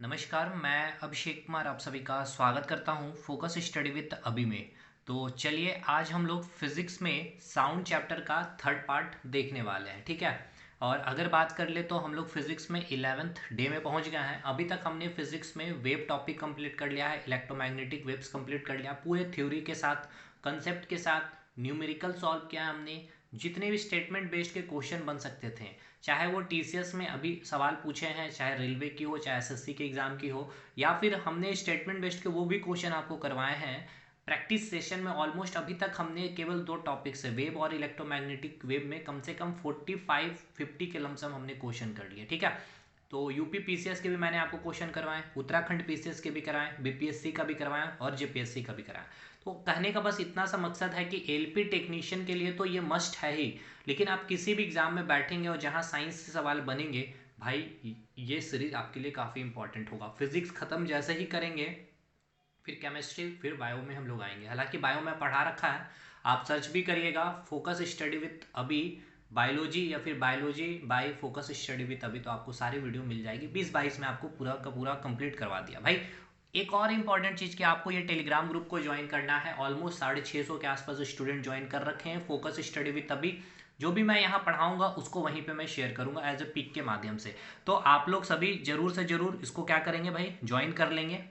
नमस्कार, मैं अभिषेक कुमार आप सभी का स्वागत करता हूं फोकस स्टडी विद अभी में। तो चलिए आज हम लोग फिजिक्स में साउंड चैप्टर का थर्ड पार्ट देखने वाले हैं, ठीक है। और अगर बात कर ले तो हम लोग फिजिक्स में 11th डे में पहुंच गए हैं। अभी तक हमने फिजिक्स में वेव टॉपिक कंप्लीट कर लिया है, इलेक्ट्रोमैग्नेटिक वेव्स कंप्लीट कर लिया, पूरे थ्योरी के साथ, कंसेप्ट के साथ, न्यूमेरिकल सॉल्व किया है हमने। जितने भी स्टेटमेंट बेस्ड के क्वेश्चन बन सकते थे, चाहे वो टीसीएस में अभी सवाल पूछे हैं, चाहे रेलवे की हो, चाहे एसएससी के एग्जाम की हो, या फिर हमने स्टेटमेंट बेस्ड के वो भी क्वेश्चन आपको करवाए हैं प्रैक्टिस सेशन में। ऑलमोस्ट अभी तक हमने केवल दो टॉपिक से, वेव और इलेक्ट्रोमैग्नेटिक वेव में कम से कम 45-50 के लमसम हमने क्वेश्चन कर लिए, ठीक है। तो यूपी पीसीएस के भी मैंने आपको क्वेश्चन करवाए, उत्तराखंड पीसीएस के भी कराए, बीपीएससी का भी करवाया और जेपीएससी का भी कराया। तो कहने का बस इतना सा मकसद है कि एलपी टेक्नीशियन के लिए तो ये मस्ट है ही, लेकिन आप किसी भी एग्जाम में बैठेंगे और जहाँ साइंस से सवाल बनेंगे, भाई ये सीरीज आपके लिए काफ़ी इंपॉर्टेंट होगा। फिजिक्स खत्म जैसे ही करेंगे, फिर केमिस्ट्री, फिर बायो में हम लोग आएंगे। हालांकि बायो में पढ़ा रखा है, आप सर्च भी करिएगा फोकस स्टडी विथ अभी बायोलॉजी, या फिर biology by focus study with अभी, तो आपको सारी वीडियो मिल जाएगी। 20-22 में आपको पूरा का पूरा कंप्लीट करवा दिया भाई। एक और इम्पॉर्टेंट चीज़ कि आपको ये टेलीग्राम ग्रुप को ज्वाइन करना है। ऑलमोस्ट 650 के आसपास स्टूडेंट ज्वाइन कर रखे हैं फोकस स्टडी विथ अभी। जो भी मैं यहाँ पढ़ाऊंगा उसको वहीं पे मैं शेयर करूंगा एज ए पिक के माध्यम से। तो आप लोग सभी जरूर से जरूर इसको क्या करेंगे भाई, ज्वाइन कर लेंगे।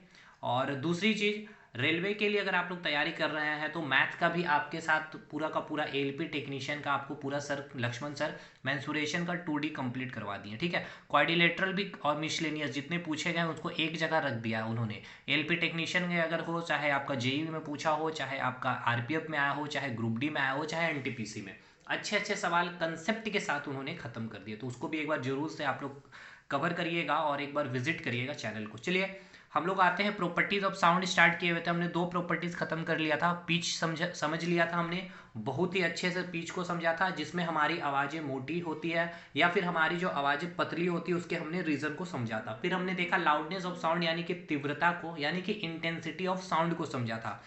और दूसरी चीज़, रेलवे के लिए अगर आप लोग तैयारी कर रहे हैं तो मैथ का भी आपके साथ पूरा का पूरा एलपी टेक्नीशियन का आपको पूरा सर लक्ष्मण सर मेंसुरेशन का 2D कंप्लीट करवा दिए, ठीक है। क्वाड्रिलेटरल भी और मिसलेनियस जितने पूछे गए उसको एक जगह रख दिया उन्होंने। एलपी टेक्नीशियन में अगर हो, चाहे आपका जेई में पूछा हो, चाहे आपका आरपीएफ में आया हो, चाहे ग्रुप डी में आया हो, चाहे एनटीपीसी में, अच्छे अच्छे सवाल कंसेप्ट के साथ उन्होंने खत्म कर दिए। तो उसको भी एक बार जरूर से आप लोग कवर करिएगा और एक बार विजिट करिएगा चैनल को। चलिए हम लोग आते हैं प्रॉपर्टीज ऑफ साउंड स्टार्ट किए हुए थे। हमने दो प्रॉपर्टीज खत्म कर लिया था, पिच समझ लिया था हमने, बहुत ही अच्छे से पिच को समझा था, जिसमें हमारी आवाज़ें मोटी होती है या फिर हमारी जो आवाज़ें पतली होती है उसके हमने रीज़न को समझा था। फिर हमने देखा लाउडनेस ऑफ साउंड यानी कि तीव्रता को, यानी कि इंटेंसिटी ऑफ साउंड को समझा था।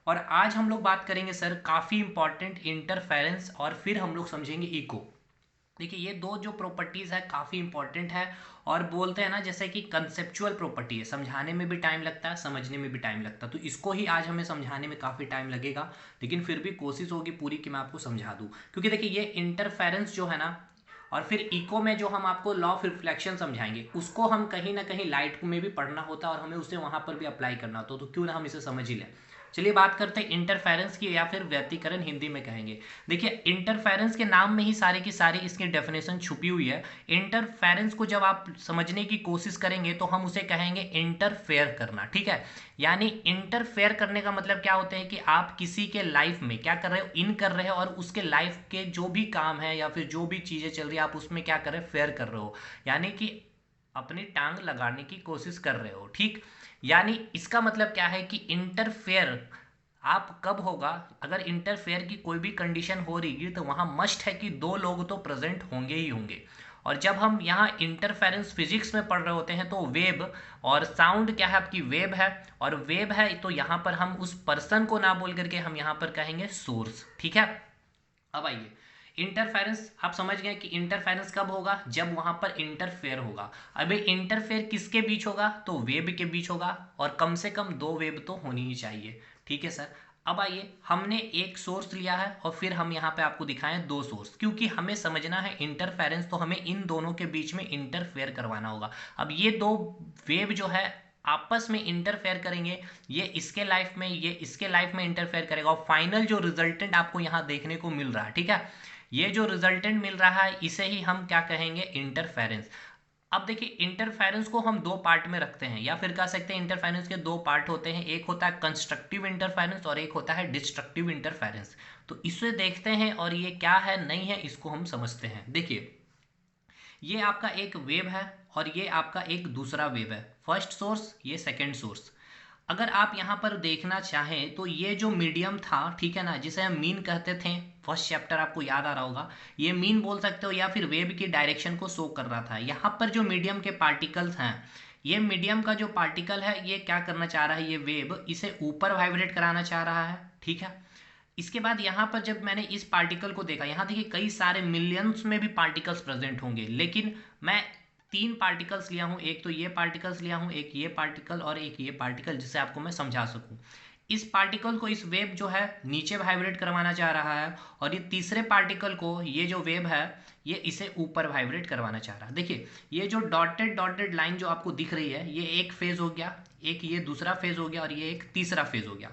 और आज हम लोग बात करेंगे सर काफ़ी इंपॉर्टेंट इंटरफेरेंस, और फिर हम लोग समझेंगे इको। देखिए ये दो जो प्रॉपर्टीज है काफ़ी इंपॉर्टेंट है, और बोलते हैं ना जैसे कि कंसेप्चुअल प्रॉपर्टी है, समझाने में भी टाइम लगता है, समझने में भी टाइम लगता है। तो इसको ही आज हमें समझाने में काफ़ी टाइम लगेगा, लेकिन फिर भी कोशिश होगी पूरी कि मैं आपको समझा दूँ। क्योंकि देखिए ये इंटरफेरेंस जो है ना, और फिर इको में जो हम आपको लॉ ऑफ रिफ्लेक्शन समझाएंगे, उसको हम कहीं ना कहीं लाइट में भी पढ़ना होता है और हमें उसे वहाँ पर भी अप्लाई करना होता है। तो क्यों ना हम इसे समझ ही लें। चलिए बात करते हैं इंटरफेरेंस की, या फिर व्यतिकरण हिंदी में कहेंगे। देखिए इंटरफेरेंस के नाम में ही सारी की सारी इसकी डेफिनेशन छुपी हुई है। इंटरफेरेंस को जब आप समझने की कोशिश करेंगे तो हम उसे कहेंगे इंटरफेयर करना, ठीक है। यानी इंटरफेयर करने का मतलब क्या होता है कि आप किसी के लाइफ में क्या कर रहे हो, इन कर रहे हो, और उसके लाइफ के जो भी काम है या फिर जो भी चीज़ें चल रही है आप उसमें क्या कर रहे हो, फेयर कर रहे हो, यानी कि अपनी टांग लगाने की कोशिश कर रहे हो, ठीक। यानी इसका मतलब क्या है कि इंटरफेयर आप कब होगा, अगर इंटरफेयर की कोई भी कंडीशन हो रही तो वहां मस्ट है कि दो लोग तो प्रेजेंट होंगे ही होंगे। और जब हम यहाँ इंटरफेरेंस फिजिक्स में पढ़ रहे होते हैं तो वेव और साउंड क्या है, आपकी वेव है, और वेव है तो यहाँ पर हम उस पर्सन को ना बोल करके हम यहाँ पर कहेंगे सोर्स, ठीक है। अब आइए इंटरफेरेंस, आप समझ गए कि इंटरफेरेंस कब होगा, जब वहां पर इंटरफेयर होगा। अभी इंटरफेयर किसके बीच होगा, तो वेब के बीच होगा, और कम से कम दो वेब तो होनी ही चाहिए, ठीक है सर। अब आइए हमने एक सोर्स लिया है और फिर हम यहाँ पे आपको दिखाएं दो सोर्स, क्योंकि हमें समझना है इंटरफेरेंस तो हमें इन दोनों के बीच में इंटरफेयर करवाना होगा। अब ये दो वेव जो है आपस में इंटरफेयर करेंगे, ये इसके लाइफ में, ये इसके लाइफ में इंटरफेयर करेगा, और फाइनल जो रिजल्टेंट आपको यहाँ देखने को मिल रहा है, ठीक है, ये जो रिजल्टेंट मिल रहा है इसे ही हम क्या कहेंगे, इंटरफेरेंस। अब देखिए इंटरफेरेंस को हम दो पार्ट में रखते हैं, या फिर कह सकते हैं इंटरफेरेंस के दो पार्ट होते हैं, एक होता है कंस्ट्रक्टिव इंटरफेरेंस और एक होता है डिस्ट्रक्टिव इंटरफेरेंस। तो इसे देखते हैं और ये क्या है नहीं है इसको हम समझते हैं। देखिए ये आपका एक वेव है और ये आपका एक दूसरा वेव है, फर्स्ट सोर्स, ये सेकंड सोर्स। अगर आप यहाँ पर देखना चाहें तो ये जो मीडियम था, ठीक है ना, जिसे हम मीन कहते थे, फर्स्ट चैप्टर आपको याद आ रहा होगा, ये मीन बोल सकते हो या फिर वेव की डायरेक्शन को शो कर रहा था। यहाँ पर जो मीडियम के पार्टिकल्स हैं, ये मीडियम का जो पार्टिकल है ये क्या करना चाह रहा है, ये वेव इसे ऊपर वाइब्रेट कराना चाह रहा है, ठीक है। इसके बाद यहाँ पर जब मैंने इस पार्टिकल को देखा, यहाँ देखिए कई सारे मिलियंस में भी पार्टिकल्स प्रेजेंट होंगे, लेकिन मैं तीन पार्टिकल्स लिया हूँ, एक तो ये पार्टिकल्स लिया हूँ, एक ये पार्टिकल और एक ये पार्टिकल, जिससे आपको मैं समझा सकूँ। इस पार्टिकल को इस वेव जो है नीचे वाइब्रेट करवाना चाह रहा है, और ये तीसरे पार्टिकल को ये जो वेव है ये इसे ऊपर वाइब्रेट करवाना चाह रहा है। देखिए ये जो डॉटेड डॉटेड लाइन जो आपको दिख रही है, ये एक फेज हो गया, एक ये दूसरा फेज हो गया, और ये एक तीसरा फेज हो गया।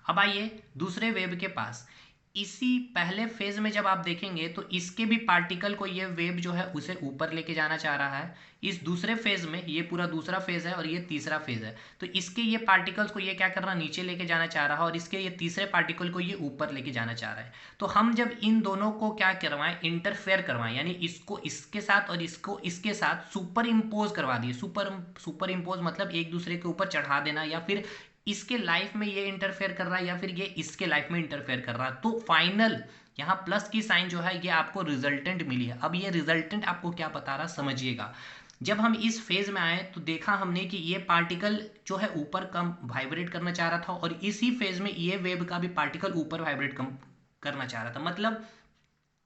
अब आइए दूसरे वेव के पास। इसी पहले फेज में जब आप देखेंगे तो इसके भी पार्टिकल को ये वेव जो है उसे ऊपर लेके जाना चाह रहा है। इस दूसरे फेज में ये पूरा दूसरा फेज है और ये तीसरा फेज है, तो इसके ये पार्टिकल्स को ये क्या कर रहा है, नीचे लेके जाना चाह रहा है, और इसके ये तीसरे पार्टिकल को ये ऊपर लेके जाना चाह रहा है। तो हम जब इन दोनों को क्या करवाएं, इंटरफेयर करवाएं, यानी इसको इसके साथ और इसको इसके साथ सुपर इम्पोज करवा दिए। सुपर इम्पोज मतलब एक दूसरे के ऊपर चढ़ा देना, या फिर इसके लाइफ में ये इंटरफेयर कर रहा है या फिर ये इसके लाइफ में इंटरफेयर कर रहा है, तो फाइनल यहाँ प्लस की साइन जो है ये आपको रिजल्टेंट मिली है। अब ये रिजल्टेंट आपको क्या बता रहा समझिएगा। जब हम इस फेज में आए तो देखा हमने कि ये पार्टिकल जो है ऊपर कम वाइब्रेट करना चाह रहा था, और इसी फेज में ये वेव का भी पार्टिकल ऊपर वाइब्रेट कम करना चाह रहा था, मतलब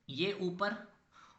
ये ऊपर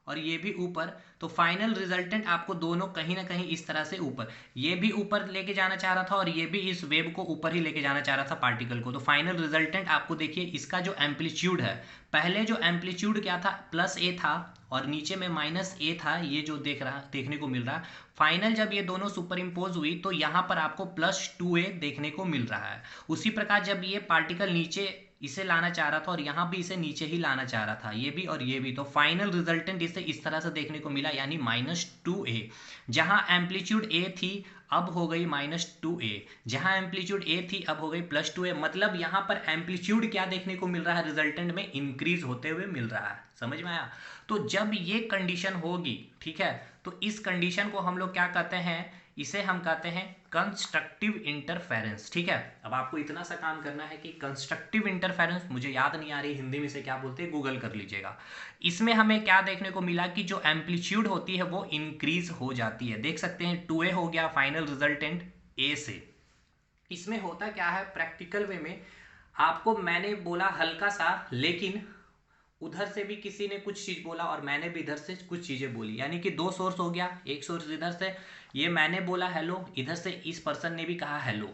और ये भी ऊपर। तो फाइनल रिजल्टेंट आपको दोनों कहीं ना कहीं इस तरह से ऊपर, ये भी ऊपर लेके जाना चाह रहा था और ये भी इस वेव को ऊपर ही लेके जाना चाह रहा था पार्टिकल को। तो फाइनल रिजल्टेंट आपको देखिए इसका जो एम्पलीट्यूड है, पहले जो एम्पलीट्यूड क्या था, प्लस ए था और नीचे में माइनस ए था, ये जो देखने को मिल रहा है। फाइनल जब ये दोनों सुपर इम्पोज हुई तो यहाँ पर आपको +2a देखने को मिल रहा है। उसी प्रकार जब ये पार्टिकल नीचे इसे लाना चाह रहा था और यहाँ भी इसे नीचे ही लाना चाह रहा था, ये भी और ये भी, तो फाइनल रिजल्टेंट इसे इस तरह से देखने को मिला, यानी -2a। जहाँ एम्पलीट्यूड a थी अब हो गई -2a, जहाँ एम्पलीट्यूड a थी अब हो गई +2a। मतलब यहाँ पर एम्पलीट्यूड क्या देखने को मिल रहा है, रिजल्टेंट में इंक्रीज होते हुए मिल रहा है। समझ में आया? तो जब ये कंडीशन होगी, ठीक है, तो इस कंडीशन को हम लोग क्या कहते हैं, इसे हम कहते हैं कंस्ट्रक्टिव इंटरफेरेंस। ठीक है, अब आपको इतना सा काम करना है कि कंस्ट्रक्टिव इंटरफेरेंस, मुझे याद नहीं आ रही हिंदी में इसे क्या बोलते हैं, गूगल कर लीजिएगा। इसमें हमें क्या देखने को मिला कि जो एम्पलीट्यूड होती है वो इंक्रीज हो जाती है। देख सकते हैं 2a हो गया फाइनल रिजल्टेंट a से। इसमें होता क्या है प्रैक्टिकल वे में, आपको मैंने बोला हल्का सा, लेकिन उधर से भी किसी ने कुछ चीज बोला और मैंने भी इधर से कुछ चीजें बोली, यानी कि दो सोर्स हो गया। एक सोर्स इधर से ये मैंने बोला हेलो, इधर से इस पर्सन ने भी कहा हेलो।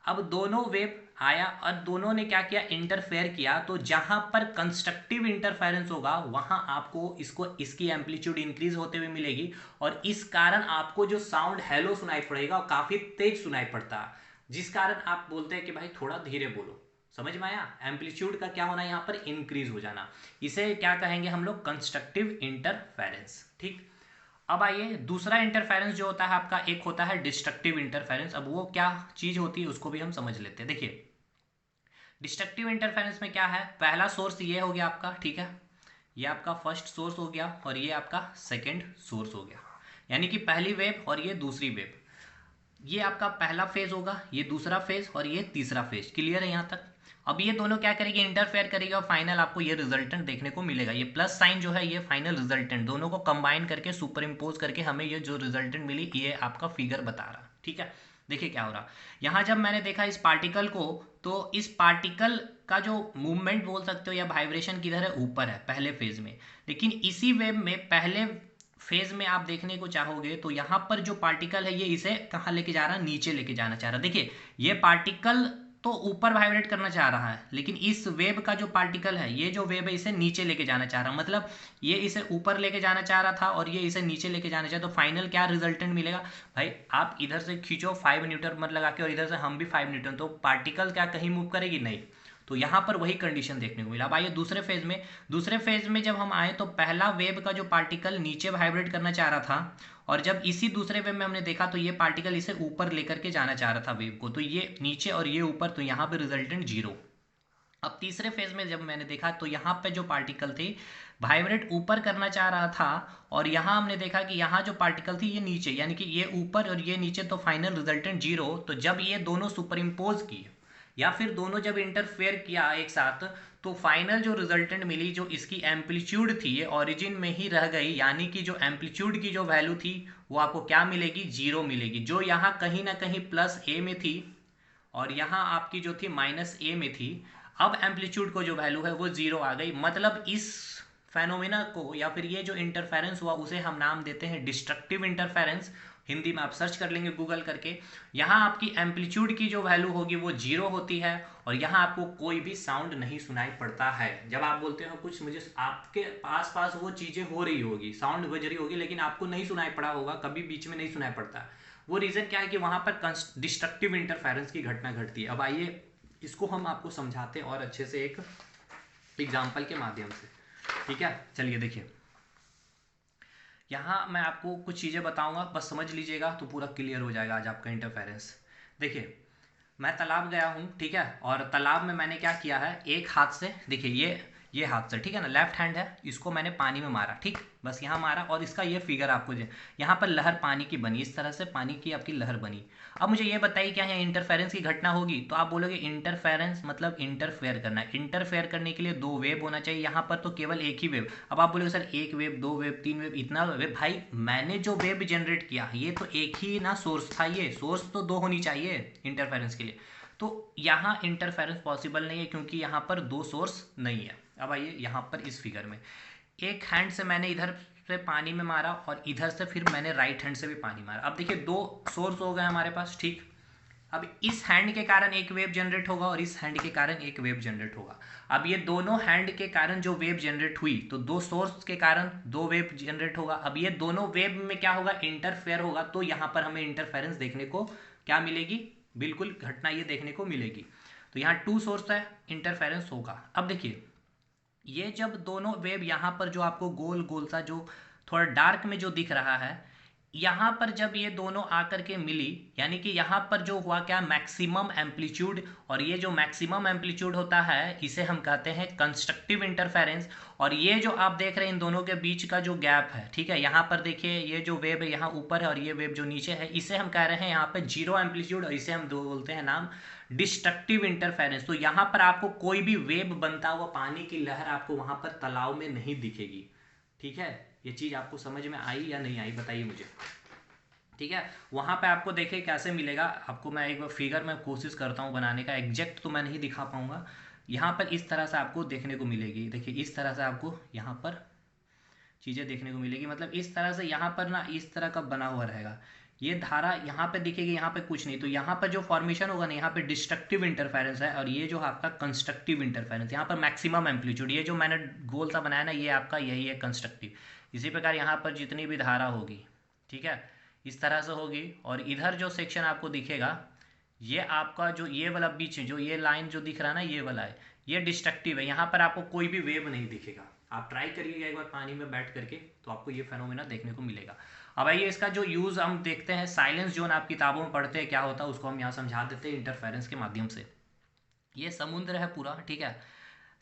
अब दोनों वेव आया और दोनों ने क्या किया, इंटरफेयर किया। तो जहां पर कंस्ट्रक्टिव इंटरफेरेंस होगा वहां आपको इसको इसकी एम्पलीट्यूड इंक्रीज होते हुए मिलेगी, और इस कारण आपको जो साउंड हेलो सुनाई पड़ेगा वो काफी तेज सुनाई पड़ता है, जिस कारण आप बोलते हैं कि भाई थोड़ा धीरे बोलो। समझ में आया? एम्पलीट्यूड का क्या होना, यहाँ पर इंक्रीज हो जाना, इसे क्या कहेंगे हम लोग, कंस्ट्रक्टिव इंटरफेरेंस। ठीक, अब आइए दूसरा इंटरफेरेंस जो होता है आपका, एक होता है डिस्ट्रक्टिव इंटरफेरेंस। अब वो क्या चीज होती है उसको भी हम समझ लेते हैं। देखिए डिस्ट्रक्टिव इंटरफेरेंस में क्या है, पहला सोर्स ये हो गया आपका, ठीक है, ये आपका फर्स्ट सोर्स हो गया और ये आपका सेकेंड सोर्स हो गया, यानी कि पहली वेव और ये दूसरी वेव। ये आपका पहला फेज होगा, ये दूसरा फेज और ये तीसरा फेज। क्लियर है यहाँ तक? अब ये दोनों क्या करेगी, इंटरफेयर करेगी और फाइनल आपको ये रिजल्टेंट देखने को मिलेगा। ये प्लस साइन जो है ये फाइनल रिजल्टेंट, दोनों को कंबाइन करके सुपर इम्पोज करके हमें ये जो रिजल्टेंट मिली ये आपका फिगर बता रहा। ठीक है, देखिए क्या हो रहा। यहाँ जब मैंने देखा इस पार्टिकल को, तो इस पार्टिकल का जो मूवमेंट बोल सकते हो या वाइब्रेशन किधर है, ऊपर है पहले फेज में। लेकिन इसी वेव में पहले फेज में आप देखने को चाहोगे तो यहाँ पर जो पार्टिकल है ये इसे कहाँ लेके जा रहा है, नीचे लेके जाना चाह रहा है। देखिए ये पार्टिकल तो ऊपर वाइब्रेट करना चाह रहा है, लेकिन इस वेव का जो पार्टिकल है, ये जो वेव है इसे नीचे लेके जाना चाह रहा है। मतलब ये इसे ऊपर लेके जाना चाह रहा था और ये इसे नीचे लेके जाना चाह, तो फाइनल क्या रिजल्टेंट मिलेगा भाई, आप इधर से खींचो 5 न्यूटन मत लगा के और इधर से हम भी 5 न्यूटन, तो पार्टिकल क्या कहीं मूव करेगी, नहीं। तो यहाँ पर वही कंडीशन देखने को मिला। अब आइए दूसरे फेज में। दूसरे फेज में जब हम आए तो पहला वेव का जो पार्टिकल नीचे वाइब्रेट करना चाह रहा था, और जब इसी दूसरे वेव में हमने देखा तो ये पार्टिकल इसे ऊपर लेकर के जाना चाह रहा था वेव को, तो ये नीचे और ये ऊपर, तो यहाँ पे रिजल्टेंट 0। अब तीसरे फेज में जब मैंने देखा तो यहाँ पे जो पार्टिकल थी वाइब्रेट ऊपर करना चाह रहा था, और यहाँ हमने देखा कि यहाँ जो पार्टिकल थी ये नीचे, यानी कि ये ऊपर और ये नीचे, तो फाइनल रिजल्टेंट 0। तो जब ये दोनों सुपर इम्पोज किए या फिर दोनों जब इंटरफेयर किया एक साथ, तो फाइनल जो रिजल्टेंट मिली, जो इसकी एम्पलीट्यूड थी ये ओरिजिन में ही रह गई, यानी कि जो एम्पलीट्यूड की जो वैल्यू थी वो आपको क्या मिलेगी, 0 मिलेगी। जो यहाँ कहीं ना कहीं +a में थी और यहाँ आपकी जो थी -a में थी, अब एम्पलीट्यूड को जो वैल्यू है वो 0 आ गई। मतलब इस फेनोमेना को या फिर ये जो इंटरफेरेंस हुआ उसे हम नाम देते हैं डिस्ट्रक्टिव इंटरफेरेंस। हिंदी में आप सर्च कर लेंगे गूगल करके। यहाँ आपकी एम्पलीट्यूड की जो वैल्यू होगी वो 0 होती है और यहाँ आपको कोई भी साउंड नहीं सुनाई पड़ता है। जब आप बोलते हो कुछ, मुझे आपके आस पास वो चीज़ें हो रही होगी, साउंड बज रही होगी, लेकिन आपको नहीं सुनाई पड़ा होगा, कभी बीच में नहीं सुनाई पड़ता। वो रीज़न क्या है कि वहाँ पर डिस्ट्रक्टिव इंटरफेरेंस की घटना घटती है। अब आइए इसको हम आपको समझाते हैं और अच्छे से एक एग्जाम्पल के माध्यम से। ठीक है, चलिए देखिए, यहाँ मैं आपको कुछ चीज़ें बताऊंगा, बस समझ लीजिएगा तो पूरा क्लियर हो जाएगा आज आपका इंटरफेरेंस। देखिए, मैं तालाब गया हूँ, ठीक है, और तालाब में मैंने क्या किया है, एक हाथ से, देखिए ये हाथ से, ठीक है ना, लेफ्ट हैंड है, इसको मैंने पानी में मारा, ठीक, बस यहाँ मारा और इसका ये फिगर आपको यहाँ पर लहर पानी की बनी, इस तरह से पानी की आपकी लहर बनी। अब मुझे ये बताइए क्या यहाँ इंटरफेरेंस की घटना होगी? तो आप बोलोगे इंटरफेरेंस मतलब इंटरफेयर करना है। इंटरफेयर करने के लिए दो वेव होना चाहिए, यहाँ पर तो केवल एक ही वेव। अब आप बोलोगे सर एक वेव, दो वेव, तीन वेव, इतना वेव? भाई मैंने जो वेव जनरेट किया ये तो एक ही ना सोर्स था, ये सोर्स तो दो होनी चाहिए इंटरफेरेंस के लिए। तो यहाँ इंटरफेरेंस पॉसिबल नहीं है क्योंकि यहाँ पर दो सोर्स नहीं है। अब आइए यहाँ पर इस फिगर में, एक हैंड से मैंने इधर से पानी में मारा और इधर से फिर मैंने राइट हैंड से भी पानी मारा। अब देखिए दो सोर्स हो गए हमारे पास, ठीक। अब इस हैंड के कारण एक वेव जनरेट होगा और इस हैंड के कारण एक वेव जनरेट होगा। अब ये दोनों हैंड के कारण जो वेव जनरेट हुई, तो दो सोर्स के कारण दो वेव जनरेट होगा। अब ये दोनों वेव में क्या होगा, इंटरफेयर होगा, तो यहाँ पर हमें इंटरफेरेंस देखने को क्या मिलेगी, बिल्कुल घटना ये देखने को मिलेगी। तो यहाँ टू सोर्स है, इंटरफेरेंस होगा। अब देखिए, ये जब दोनों वेव यहाँ पर जो आपको गोल गोल सा जो थोड़ा डार्क में जो दिख रहा है, यहाँ पर जब ये दोनों आकर के मिली, यानी कि यहाँ पर जो हुआ क्या, मैक्सिमम एम्पलीट्यूड, और ये जो मैक्सिमम एम्पलीट्यूड होता है इसे हम कहते हैं कंस्ट्रक्टिव इंटरफेरेंस। और ये जो आप देख रहे हैं इन दोनों के बीच का जो गैप है, ठीक है, यहाँ पर देखिए ये जो वेव है यहाँ ऊपर है और ये वेव जो नीचे है, इसे हम कह रहे हैं यहाँ पे जीरो एम्पलीट्यूड, और इसे हम दो बोलते हैं नाम डिस्ट्रक्टिव इंटरफेरेंस। तो यहाँ पर आपको कोई भी वेव बनता हुआ पानी की लहर आपको वहां पर तालाब में नहीं दिखेगी। ठीक है, ये चीज आपको समझ में आई या नहीं आई बताइए मुझे। ठीक है, वहां पे आपको देखिए कैसे मिलेगा, आपको मैं एक बार फिगर में कोशिश करता हूँ बनाने का, एग्जैक्ट तो मैं नहीं दिखा पाऊंगा। यहाँ पर इस तरह से आपको देखने को मिलेगी, देखिए इस तरह से आपको यहाँ पर चीज़ें देखने को मिलेगी, मतलब इस तरह से यहाँ पर ना इस तरह का बना हुआ रहेगा। ये धारा यहाँ पे दिखेगी, यहाँ पे कुछ नहीं, तो यहाँ पर जो फॉर्मेशन होगा ना, यहाँ पे डिस्ट्रक्टिव इंटरफेरेंस है, और ये जो आपका कंस्ट्रक्टिव इंटरफेरेंस, यहाँ पर मैक्सिमम एम्पलीट्यूड, ये जो मैंने गोल सा बनाया ना, ये आपका यही है कंस्ट्रक्टिव। इसी प्रकार यहाँ पर जितनी भी धारा होगी, ठीक है, इस तरह से होगी। और इधर जो सेक्शन आपको दिखेगा, ये आपका जो ये वाला बीच जो ये लाइन जो दिख रहा है ना, ये वाला है, ये डिस्ट्रक्टिव है। यहाँ पर आपको कोई भी वेव नहीं दिखेगा। आप ट्राई करिएगा एक बार पानी में बैठ करके, तो आपको ये फेनोमेना देखने को मिलेगा। अब आइए इसका जो यूज़ हम देखते हैं, साइलेंस जोन आप किताबों में पढ़ते हैं क्या होता है, उसको हम यहाँ समझा देते हैं इंटरफेरेंस के माध्यम से। ये समुद्र है पूरा, ठीक है,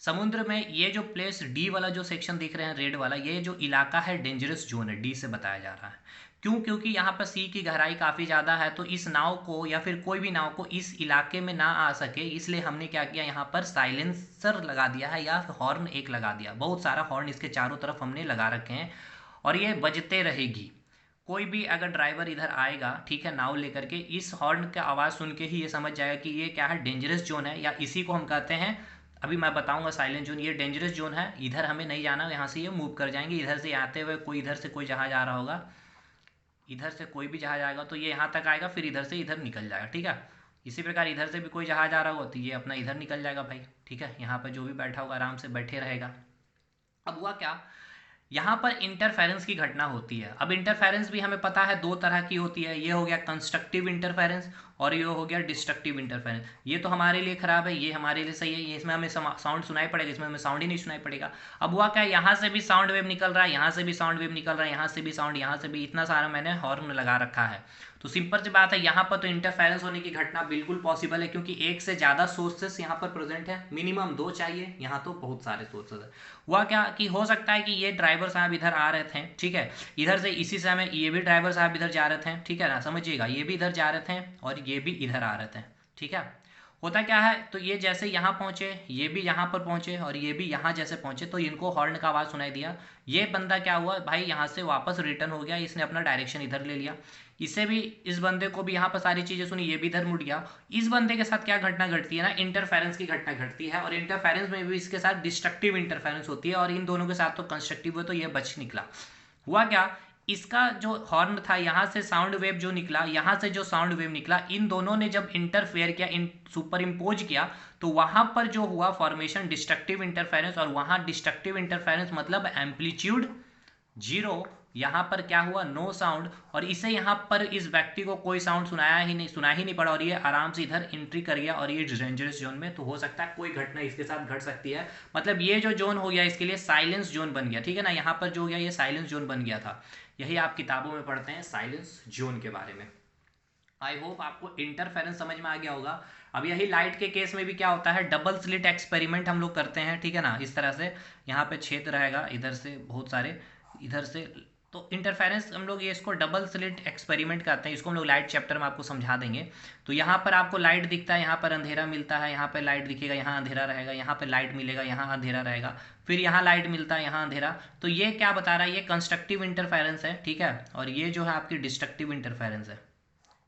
समुद्र में ये जो प्लेस डी वाला जो सेक्शन दिख रहे हैं रेड वाला, ये जो इलाका है डेंजरस जोन है, डी से बताया जा रहा है। क्यों? क्योंकि यहाँ पर सी की गहराई काफ़ी ज़्यादा है, तो इस नाव को या फिर कोई भी नाव को इस इलाके में ना आ सके, इसलिए हमने क्या किया, यहाँ पर साइलेंसर लगा दिया है या हॉर्न एक लगा दिया। बहुत सारा हॉर्न इसके चारों तरफ हमने लगा रखे हैं और ये बजते रहेगी। कोई भी अगर ड्राइवर इधर आएगा, ठीक है, नाव लेकर के, इस हॉर्न का आवाज़ सुन के ही ये समझ जाएगा कि ये क्या है, डेंजरस जोन है, या इसी को हम कहते हैं, अभी मैं बताऊंगा साइलेंट जोन। ये डेंजरस जोन है, इधर हमें नहीं जाना, यहाँ से ये मूव कर जाएंगे। इधर से आते हुए कोई इधर से कोई जहाज आ रहा होगा, इधर से कोई भी जहाज आएगा तो ये यहाँ तक आएगा, फिर इधर से इधर निकल जाएगा, ठीक है। इसी प्रकार इधर से भी कोई जहाज आ रहा होगा तो ये अपना इधर निकल जाएगा भाई, ठीक है। यहाँ पर जो भी बैठा होगा आराम से बैठे रहेगा। अब हुआ क्या, यहाँ पर इंटरफेरेंस की घटना होती है। अब इंटरफेरेंस भी हमें पता है दो तरह की होती है, ये हो गया कंस्ट्रक्टिव इंटरफेरेंस और ये हो गया डिस्ट्रक्टिव इंटरफेरेंस। ये तो हमारे लिए खराब है, ये हमारे लिए सही है, ये इसमें हमें साउंड सुनाई पड़ेगा, इसमें हमें साउंड ही नहीं सुनाई पड़ेगा। अब हुआ क्या, यहाँ से भी साउंड वेव निकल रहा है, यहाँ से भी साउंड वेव निकल रहा है, यहाँ से भी साउंड, यहाँ से भी, इतना सारा मैंने हॉर्न लगा रखा है। तो सिंपल सी बात है, यहाँ पर तो इंटरफेरेंस होने की घटना बिल्कुल पॉसिबल है, क्योंकि एक से ज़्यादा सोर्सेस यहाँ पर प्रेजेंट है, मिनिमम दो चाहिए, यहाँ तो बहुत सारे सोर्सेस है। हुआ क्या कि हो सकता है कि ये ड्राइवर साहब इधर आ रहे थे, ठीक है, इधर से इसी समय ये भी ड्राइवर साहब इधर जा रहे थे, ठीक है ना, समझिएगा, ये भी इधर जा रहे थे और ये भी इधर आ रहे थे, ठीक है। होता क्या है, तो ये जैसे यहाँ पहुँचे, ये भी यहाँ पर पहुँचे और ये भी यहाँ जैसे पहुँचे, तो इनको हॉर्न का आवाज़ सुनाई दिया। ये बंदा क्या हुआ भाई, यहाँ से वापस रिटर्न हो गया, इसने अपना डायरेक्शन इधर ले लिया। इसे भी, इस बंदे को भी यहाँ पर सारी चीजें सुनी, ये भी इधर मुड़ गया। इस बंदे के साथ क्या घटना घटती है ना, इंटरफेरेंस की घटना घटती है, और इंटरफेरेंस में भी इसके साथ डिस्ट्रक्टिव इंटरफेरेंस होती है, और इन दोनों के साथ तो कंस्ट्रक्टिव हुआ, तो ये बच निकला। हुआ क्या, इसका जो हॉर्न था यहाँ से साउंड वेव जो निकला, यहाँ से जो साउंड वेव निकला, इन दोनों ने जब इंटरफेयर किया, सुपर इम्पोज किया, तो वहां पर जो हुआ फॉर्मेशन डिस्ट्रक्टिव इंटरफेरेंस, और वहां डिस्ट्रक्टिव इंटरफेरेंस मतलब एम्पलीट्यूड जीरो, यहां पर क्या हुआ, नो साउंड, और इसे यहां पर इस व्यक्ति को कोई साउंड सुना ही नहीं पड़ा, और ये आराम से इधर एंट्री कर गया, और ये डेंजरस जोन में, तो हो सकता है कोई घटना इसके साथ घट सकती है। मतलब ये जो जोन हो गया इसके लिए साइलेंस जोन बन गया, ठीक है ना, यहां पर जो हो गया ये साइलेंस जोन बन गया था। यही आप किताबों में पढ़ते हैं साइलेंस जोन के बारे में। आई होप आपको इंटरफेरेंस समझ में आ गया होगा। अब यही लाइट के केस में भी क्या होता है, डबल स्लिट एक्सपेरिमेंट हम लोग करते हैं, ठीक है ना, इस तरह से यहाँ पे छेद रहेगा, इधर से बहुत सारे, इधर से, तो इंटरफेरेंस हम लोग ये इसको डबल स्लिट एक्सपेरिमेंट करते हैं, इसको हम लोग लाइट चैप्टर में आपको समझा देंगे। तो यहाँ पर आपको लाइट दिखता है, यहाँ पर अंधेरा मिलता है, यहाँ पर लाइट दिखेगा, यहाँ अंधेरा रहेगा, यहाँ पर लाइट मिलेगा, यहाँ अंधेरा रहेगा, फिर यहाँ लाइट मिलता है, यहाँ अंधेरा। तो ये क्या बता रहा है, ये कंस्ट्रक्टिव इंटरफेरेंस है, ठीक है, और ये जो है आपकी डिस्ट्रक्टिव इंटरफेरेंस है।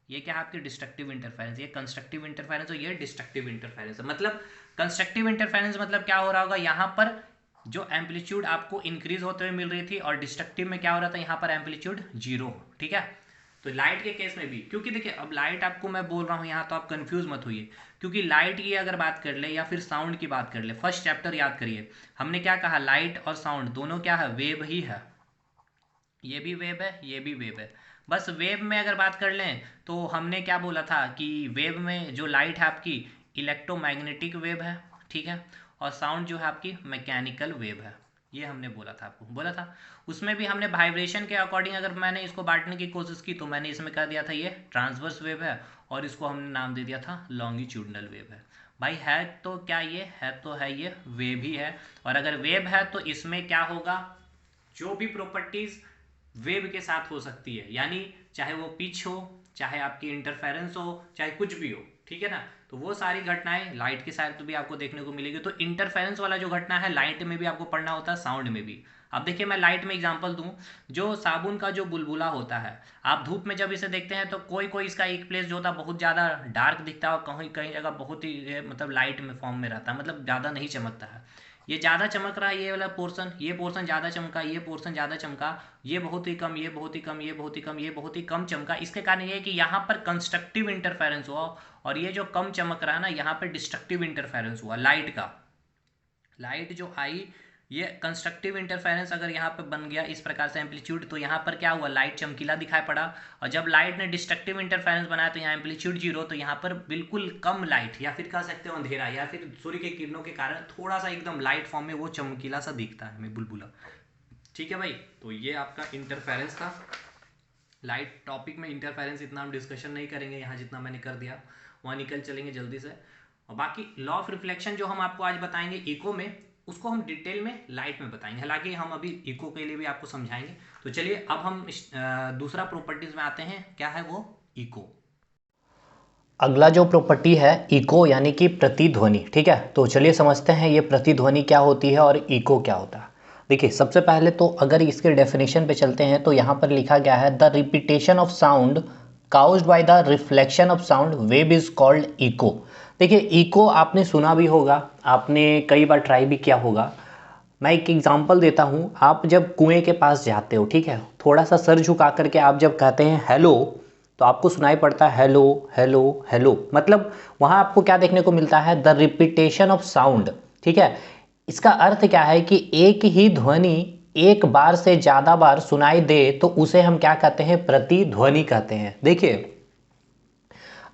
ये क्या है आपकी डिस्ट्रक्टिव इंटरफेरेंस, ये कंस्ट्रक्टिव इंटरफेरेंस और ये डिस्ट्रक्टिव इंटरफेरेंस है। मतलब कंस्ट्रक्टिव इंटरफेरेंस मतलब क्या हो रहा होगा, यहाँ पर जो एम्पलीट्यूड आपको इंक्रीज होते हुए मिल रही थी, और डिस्ट्रक्टिव में क्या हो रहा था, यहाँ पर एम्पलीट्यूड जीरो, ठीक है। तो लाइट के केस में भी, क्योंकि देखिए अब लाइट आपको मैं बोल रहा हूँ यहाँ, तो आप कंफ्यूज मत होइए, क्योंकि लाइट की अगर बात कर ले या फिर साउंड की बात कर ले, फर्स्ट चैप्टर याद करिए, हमने क्या कहा, लाइट और साउंड दोनों क्या है, वेव ही है, ये भी वेव है, ये भी वेव है। बस वेव में अगर बात कर लें तो हमने क्या बोला था कि वेव में जो लाइट है आपकी इलेक्ट्रोमैग्नेटिक वेव है, ठीक है, और साउंड जो है आपकी मैकेनिकल वेव है, ये हमने बोला था, आपको बोला था। उसमें भी हमने वाइब्रेशन के अकॉर्डिंग अगर मैंने इसको बांटने की कोशिश की, तो मैंने इसमें कह दिया था ये ट्रांसवर्स वेव है, और इसको हमने नाम दे दिया था लॉन्गिट्यूडनल वेव है। भाई है तो क्या, ये है तो है, ये वेव ही है, और अगर वेव है तो इसमें क्या होगा, जो भी प्रॉपर्टीज वेव के साथ हो सकती है, यानी चाहे वो पिच हो, चाहे आपकी इंटरफेरेंस हो, चाहे कुछ भी हो, ठीक है ना, तो वो सारी घटनाएं लाइट के साथ भी आपको देखने को मिलेगी। तो इंटरफेरेंस वाला जो घटना है लाइट में भी आपको पढ़ना होता है, साउंड में भी। अब देखिए मैं लाइट में एग्जांपल दूं, जो साबुन का जो बुलबुला होता है, आप धूप में जब इसे देखते हैं तो कोई कोई इसका एक प्लेस जो होता है बहुत ज़्यादा डार्क दिखता है, और कहीं कहीं जगह बहुत ही मतलब लाइट में फॉर्म में रहता है, मतलब ज़्यादा नहीं चमकता है। ये ज़्यादा चमक रहा है ये वाला पोर्शन, ये पोर्शन ज़्यादा चमका, ये पोर्शन ज़्यादा चमका, ये बहुत ही कम, ये बहुत ही कम, ये बहुत ही कम, ये बहुत ही कम चमका। इसके कारण ये है कि यहाँ पर कंस्ट्रक्टिव इंटरफेरेंस हुआ, और ये जो कम चमक रहा है ना, यहाँ पर डिस्ट्रक्टिव इंटरफेरेंस हुआ लाइट का। लाइट जो आई, ये कंस्ट्रक्टिव इंटरफेरेंस अगर यहाँ पे बन गया इस प्रकार से एम्पलीट्यूड, तो यहाँ पर क्या हुआ, लाइट चमकीला दिखाई पड़ा, और जब लाइट ने डिस्ट्रक्टिव इंटरफेरेंस बनाया तो यहाँ एम्पलीट्यूड जीरो, तो यहाँ पर बिल्कुल कम लाइट, या फिर कह सकते हो अंधेरा, या फिर सूर्य के किरणों के कारण थोड़ा सा एकदम लाइट फॉर्म में वो चमकीला सा दिखता है हमें बुलबुला, ठीक है भाई। तो ये आपका इंटरफेरेंस था। लाइट टॉपिक में इंटरफेरेंस इतना हम डिस्कशन नहीं करेंगे यहाँ, जितना मैंने कर दिया, वहाँ निकल चलेंगे जल्दी से। और बाकी लॉ ऑफ रिफ्लेक्शन जो हम आपको आज बताएंगे इको में, उसको हम डिटेल में लाइट में बताएंगे, हालांकि हम अभी इको के लिए भी आपको समझाएंगे। तो चलिए अब हम दूसरा प्रॉपर्टीज में आते हैं, क्या है वो, इको। अगला जो प्रॉपर्टी है इको यानी कि प्रतिध्वनि, ठीक है। तो चलिए समझते हैं ये प्रतिध्वनि क्या होती है और इको क्या होता है। देखिए सबसे पहले तो अगर इसके डेफिनेशन पे चलते हैं तो यहाँ पर लिखा गया है, the repetition of sound caused by the reflection of sound wave is called echo. देखिए इको आपने सुना भी होगा, आपने कई बार ट्राई भी किया होगा। मैं एक एग्जांपल देता हूँ, आप जब कुएं के पास जाते हो, ठीक है, थोड़ा सा सर झुका करके आप जब कहते हैं हेलो, तो आपको सुनाई पड़ता है हेलो हेलो हेलो, मतलब वहाँ आपको क्या देखने को मिलता है, द रिपीटेशन ऑफ साउंड, ठीक है। इसका अर्थ क्या है कि एक ही ध्वनि एक बार से ज़्यादा बार सुनाई दे तो उसे हम क्या कहते हैं, प्रतिध्वनि कहते हैं। देखिए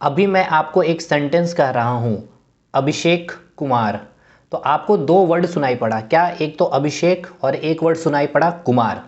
अभी मैं आपको एक सेंटेंस कह रहा हूँ, अभिषेक कुमार, तो आपको दो वर्ड सुनाई पड़ा, क्या, एक तो अभिषेक और एक वर्ड सुनाई पड़ा कुमार।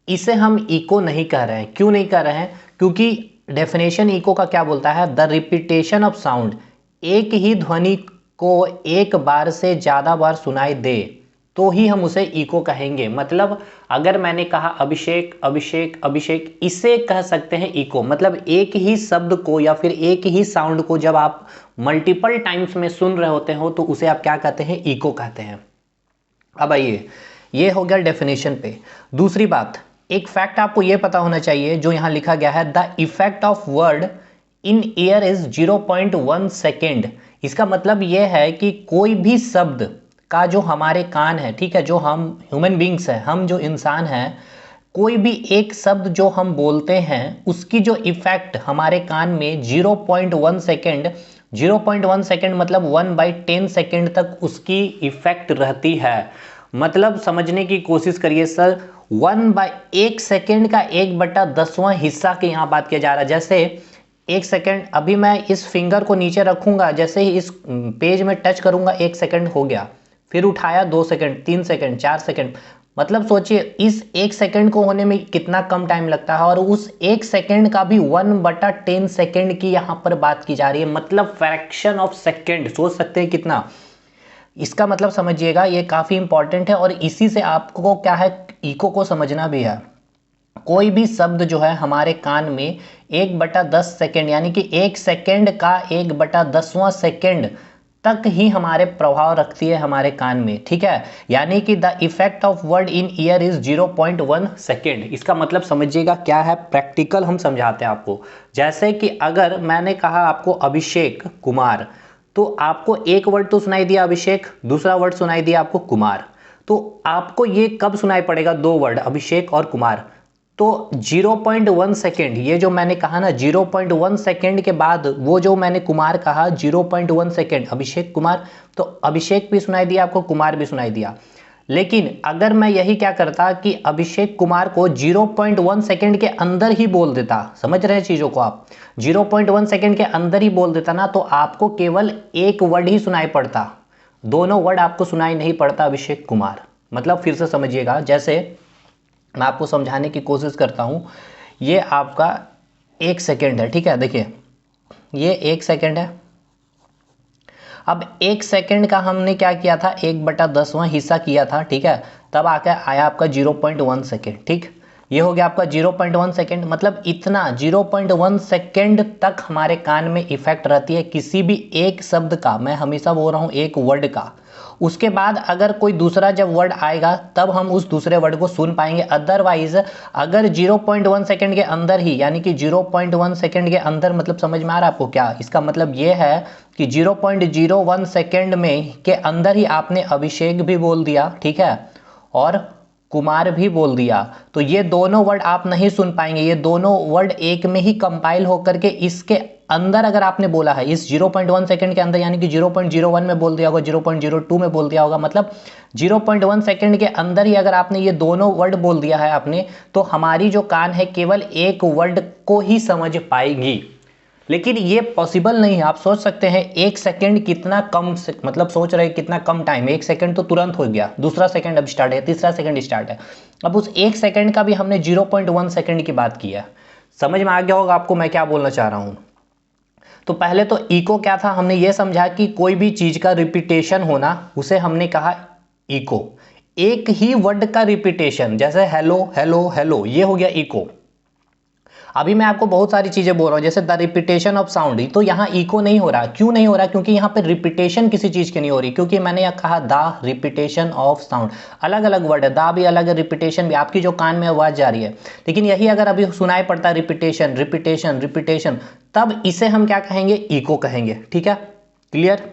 इसे हम इको नहीं कह रहे हैं। क्यों नहीं कह रहे हैं, क्योंकि डेफिनेशन इको का क्या बोलता है, द रिपीटेशन ऑफ साउंड, एक ही ध्वनि को एक बार से ज़्यादा बार सुनाई दे तो ही हम उसे इको कहेंगे। मतलब अगर मैंने कहा अभिषेक अभिषेक अभिषेक, इसे कह सकते हैं इको। मतलब एक ही शब्द को या फिर एक ही साउंड को जब आप मल्टीपल टाइम्स में सुन रहे होते हो तो उसे आप क्या कहते हैं, इको कहते हैं। अब आइए, ये हो गया डेफिनेशन पे। दूसरी बात, एक फैक्ट आपको यह पता होना चाहिए जो यहां लिखा गया है, the effect of word in year is 0.1 second. इसका मतलब यह है कि कोई भी शब्द का जो हमारे कान है, ठीक है, जो हम ह्यूमन बींग्स हैं, हम जो इंसान हैं, कोई भी एक शब्द जो हम बोलते हैं उसकी जो इफेक्ट हमारे कान में 0.1 सेकेंड, 0.1 सेकेंड मतलब 1/10 सेकेंड तक उसकी इफेक्ट रहती है। मतलब समझने की कोशिश करिए सर, 1/1 सेकेंड का 1/10वां हिस्सा की यहाँ बात किया जा रहा है। जैसे 1 सेकेंड, अभी मैं इस फिंगर को नीचे रखूंगा, जैसे ही इस पेज में टच करूंगा 1 सेकेंड हो गया, फिर उठाया 2 सेकेंड, 3 सेकेंड, 4 सेकेंड। मतलब सोचिए इस 1 सेकेंड को होने में कितना कम टाइम लगता है, और उस 1 सेकेंड का भी 1/10 सेकेंड की यहां पर बात की जा रही है, मतलब फ्रैक्शन ऑफ सेकेंड। सोच सकते हैं कितना, इसका मतलब समझिएगा, ये काफी इंपॉर्टेंट है। और इसी से आपको क्या है, इको को समझना भी है। कोई भी शब्द जो है हमारे कान में 1/10 सेकेंड यानी कि 1 सेकेंड का 1/10वां सेकेंड तक ही हमारे प्रभाव रखती है हमारे कान में, ठीक है। यानी कि the effect of word in year is 0.1 second. इसका मतलब समझिएगा क्या है, प्रैक्टिकल हम समझाते हैं आपको। जैसे कि अगर मैंने कहा आपको अभिषेक कुमार, तो आपको एक वर्ड तो सुनाई दिया अभिषेक, दूसरा वर्ड सुनाई दिया आपको कुमार, तो आपको ये कब सुनाई पड़ेगा, 2 वर्ड अभिषेक और कुमार। तो 0.1 सेकेंड, ये जो मैंने कहा ना 0.1 सेकेंड के बाद वो जो मैंने कुमार कहा 0.1 सेकेंड अभिषेक कुमार, तो अभिषेक भी सुनाई दिया आपको, कुमार भी सुनाई दिया। लेकिन अगर मैं यही क्या करता कि अभिषेक कुमार को 0.1 सेकेंड के अंदर ही बोल देता, समझ रहे हैं चीजों को आप, 0.1 सेकेंड के अंदर ही बोल देता ना, तो आपको केवल एक वर्ड ही सुनाई पड़ता, दोनों वर्ड आपको सुनाई नहीं पड़ता अभिषेक कुमार। मतलब फिर से समझिएगा, जैसे मैं आपको समझाने की कोशिश करता हूं। ये आपका 1 सेकेंड है, ठीक है, देखिए ये 1 सेकेंड है। अब 1 सेकेंड का हमने क्या किया था, 1/10वां हिस्सा किया था, ठीक है, तब आकर आया आपका 0.1 सेकेंड, ठीक। ये हो गया आपका 0.1 सेकेंड। मतलब इतना 0.1 सेकेंड तक हमारे कान में इफेक्ट रहती है किसी भी एक शब्द का, मैं हमेशा बोल रहा हूं एक वर्ड का। उसके बाद अगर कोई दूसरा जब वर्ड आएगा तब हम उस दूसरे वर्ड को सुन पाएंगे। अदरवाइज अगर 0.1 सेकेंड के अंदर ही, यानी कि 0.1 सेकेंड के अंदर, मतलब समझ में आ रहा है आपको क्या, इसका मतलब ये है कि 0.01 सेकेंड में के अंदर ही आपने अभिषेक भी बोल दिया, ठीक है, और कुमार भी बोल दिया, तो ये दोनों वर्ड आप नहीं सुन पाएंगे। ये दोनों वर्ड एक में ही कंपाइल होकर के इसके अंदर अगर आपने बोला है, इस 0.1 सेकेंड के अंदर, यानी कि 0.01 में बोल दिया होगा, 0.02 में बोल दिया होगा, मतलब 0.1 सेकेंड के अंदर ही अगर आपने ये दोनों वर्ड बोल दिया है आपने, तो हमारी जो कान है केवल एक वर्ड को ही समझ पाएगी। लेकिन ये पॉसिबल नहीं है। आप सोच सकते हैं 1 सेकेंड कितना कम, मतलब सोच रहे कितना कम टाइम, 1 सेकेंड तो तुरंत हो गया, दूसरा सेकेंड अब स्टार्ट है, तीसरा सेकेंड स्टार्ट है, अब उस 1 सेकेंड का भी हमने 0.1 सेकेंड की बात की है। समझ में आ गया होगा आपको मैं क्या बोलना चाह रहा हूं। तो पहले तो इको क्या था, हमने ये समझा कि कोई भी चीज का रिपीटेशन होना, उसे हमने कहा इको। एक ही वर्ड का रिपीटेशन, जैसे हेलो हेलो हेलो, ये हो गया इको। अभी मैं आपको बहुत सारी चीजें बोल रहा हूं, जैसे द रिपीटेशन ऑफ साउंड, तो यहां इको नहीं हो रहा। क्यों नहीं हो रहा, क्योंकि यहां पे रिपीटेशन किसी चीज की नहीं हो रही, क्योंकि मैंने यह कहा द रिपीटेशन ऑफ साउंड, अलग अलग वर्ड है, द भी अलग है, रिपीटेशन भी, आपकी जो कान में आवाज जा रही है। लेकिन यही अगर अभी सुनाई पड़ता है रिपीटेशन रिपीटेशन रिपीटेशन, तब इसे हम क्या कहेंगे, इको कहेंगे, ठीक है, क्लियर।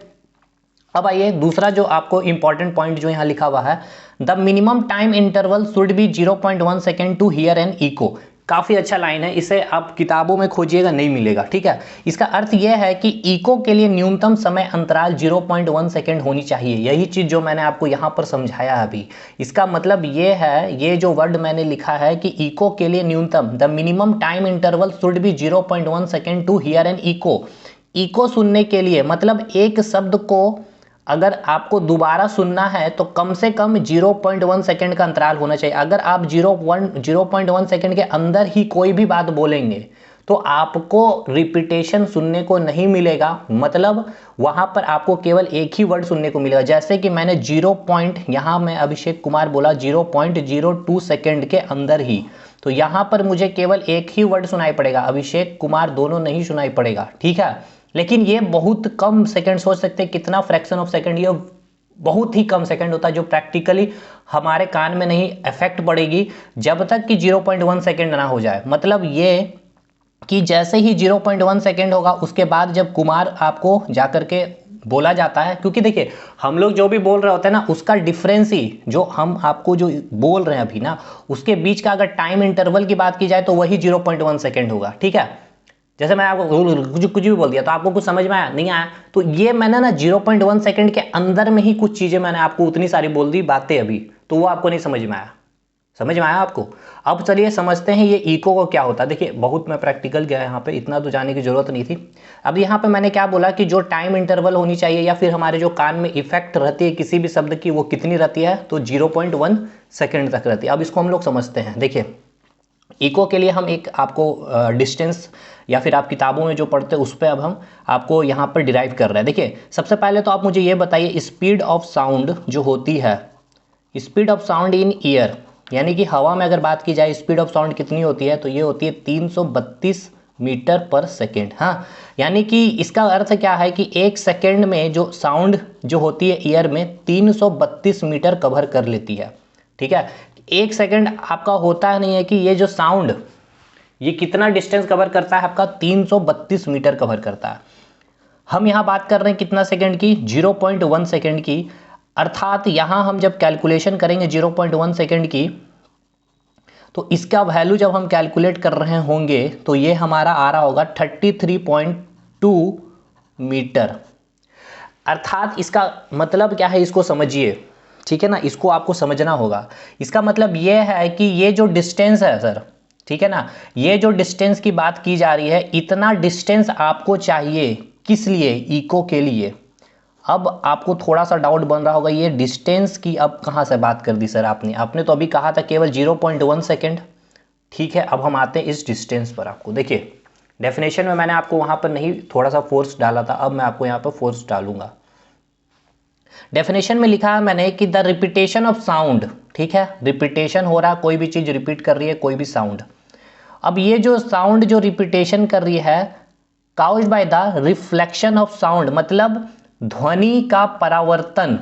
अब आइए दूसरा जो आपको इंपॉर्टेंट पॉइंट जो यहां लिखा हुआ है, the minimum time interval should be 0.1 second to hear an echo. काफी अच्छा लाइन है, इसे आप किताबों में खोजिएगा नहीं मिलेगा, ठीक है। इसका अर्थ यह है कि इको के लिए न्यूनतम समय अंतराल 0.1 सेकेंड होनी चाहिए। यही चीज जो मैंने आपको यहां पर समझाया अभी, इसका मतलब यह है, ये जो वर्ड मैंने लिखा है कि इको के लिए न्यूनतम, the minimum time interval should be 0.1 second to hear an echo. Echo सुनने के लिए मतलब एक शब्द को अगर आपको दोबारा सुनना है तो कम से कम 0.1 सेकेंड का अंतराल होना चाहिए। अगर आप 0.1 सेकेंड के अंदर ही कोई भी बात बोलेंगे तो आपको रिपीटेशन सुनने को नहीं मिलेगा, मतलब वहां पर आपको केवल एक ही वर्ड सुनने को मिलेगा। जैसे कि मैंने 0 पॉइंट, यहां मैं अभिषेक कुमार बोला 0.02 सेकेंड के अंदर ही, तो यहां पर मुझे केवल एक ही वर्ड सुनाई पड़ेगा, अभिषेक कुमार दोनों नहीं सुनाई पड़ेगा, ठीक है। लेकिन ये बहुत कम सेकंड, सोच सकते हैं कितना फ्रैक्शन ऑफ सेकंड, ये बहुत ही कम सेकंड होता है जो प्रैक्टिकली हमारे कान में नहीं इफेक्ट पड़ेगी जब तक कि 0.1 सेकेंड ना हो जाए। मतलब ये कि जैसे ही 0.1 सेकेंड होगा उसके बाद जब कुमार आपको जाकर के बोला जाता है, क्योंकि देखिए हम लोग जो भी बोल रहे होते हैं ना उसका डिफरेंस ही जो हम आपको जो बोल रहे हैं अभी ना उसके बीच का अगर टाइम इंटरवल की बात की जाए तो वही 0.1 सेकेंड होगा। ठीक है, जैसे मैं आपको कुछ भी बोल दिया तो आपको कुछ समझ में आया नहीं आया, तो ये मैंने ना 0.1 सेकेंड के अंदर में ही कुछ चीजें मैंने आपको उतनी सारी बोल दी बातें अभी, तो वो आपको नहीं समझ में आया। समझ में आया आपको? अब चलिए समझते हैं ये इको को क्या होता है। देखिए बहुत मैं प्रैक्टिकल गया यहाँ पे, इतना तो जाने की जरूरत नहीं थी। अब यहाँ पे मैंने क्या बोला कि जो टाइम इंटरवल होनी चाहिए या फिर हमारे जो कान में इफेक्ट रहती है किसी भी शब्द की वो कितनी रहती है, तो 0.1 सेकेंड तक रहती है। अब इसको हम लोग समझते हैं। देखिए इको के लिए हम एक आपको डिस्टेंस या फिर आप किताबों में जो पढ़ते हैं उस पर अब हम आपको यहाँ पर डिराइव कर रहे हैं। देखिए सबसे पहले तो आप मुझे ये बताइए स्पीड ऑफ साउंड जो होती है, speed of sound in year, यानी कि हवा में अगर बात की जाए स्पीड ऑफ साउंड कितनी होती है, तो ये होती है 332 मीटर पर सेकेंड। हाँ, यानी कि इसका अर्थ क्या है कि एक सेकेंड में जो साउंड जो होती है ईयर में 332 मीटर कवर कर लेती है। ठीक है, एक सेकेंड आपका होता नहीं है कि ये जो साउंड ये कितना डिस्टेंस कवर करता है, आपका 332 मीटर कवर करता है। हम यहाँ बात कर रहे हैं कितना सेकेंड की, 0.1 सेकेंड की। अर्थात यहाँ हम जब कैलकुलेशन करेंगे 0.1 सेकेंड की तो इसका वैल्यू जब हम कैलकुलेट कर रहे होंगे तो ये हमारा आ रहा होगा 33.2 मीटर। अर्थात इसका मतलब क्या है, इसको समझिए। ठीक है ना, इसको आपको समझना होगा। इसका मतलब ये है कि ये जो डिस्टेंस है सर, ठीक है ना, ये जो डिस्टेंस की बात की जा रही है इतना डिस्टेंस आपको चाहिए किस लिए, इको के लिए। अब आपको थोड़ा सा डाउट बन रहा होगा ये डिस्टेंस की अब कहाँ से बात कर दी सर आपने तो अभी कहा था केवल 0.1 सेकेंड। ठीक है, अब हम आते हैं इस डिस्टेंस पर। आपको देखिए डेफिनेशन में मैंने आपको वहाँ पर नहीं थोड़ा सा फोर्स डाला था, अब मैं आपको यहाँ पर फोर्स डालूंगा। डेफिनेशन में लिखा है मैंने कि द रिपीटेशन ऑफ साउंड, ठीक है, रिपीटेशन हो रहा, कोई भी चीज़ रिपीट कर रही है, कोई भी साउंड। अब ये जो साउंड जो रिपीटेशन कर रही है caused by the reflection of sound, मतलब ध्वनि का परावर्तन,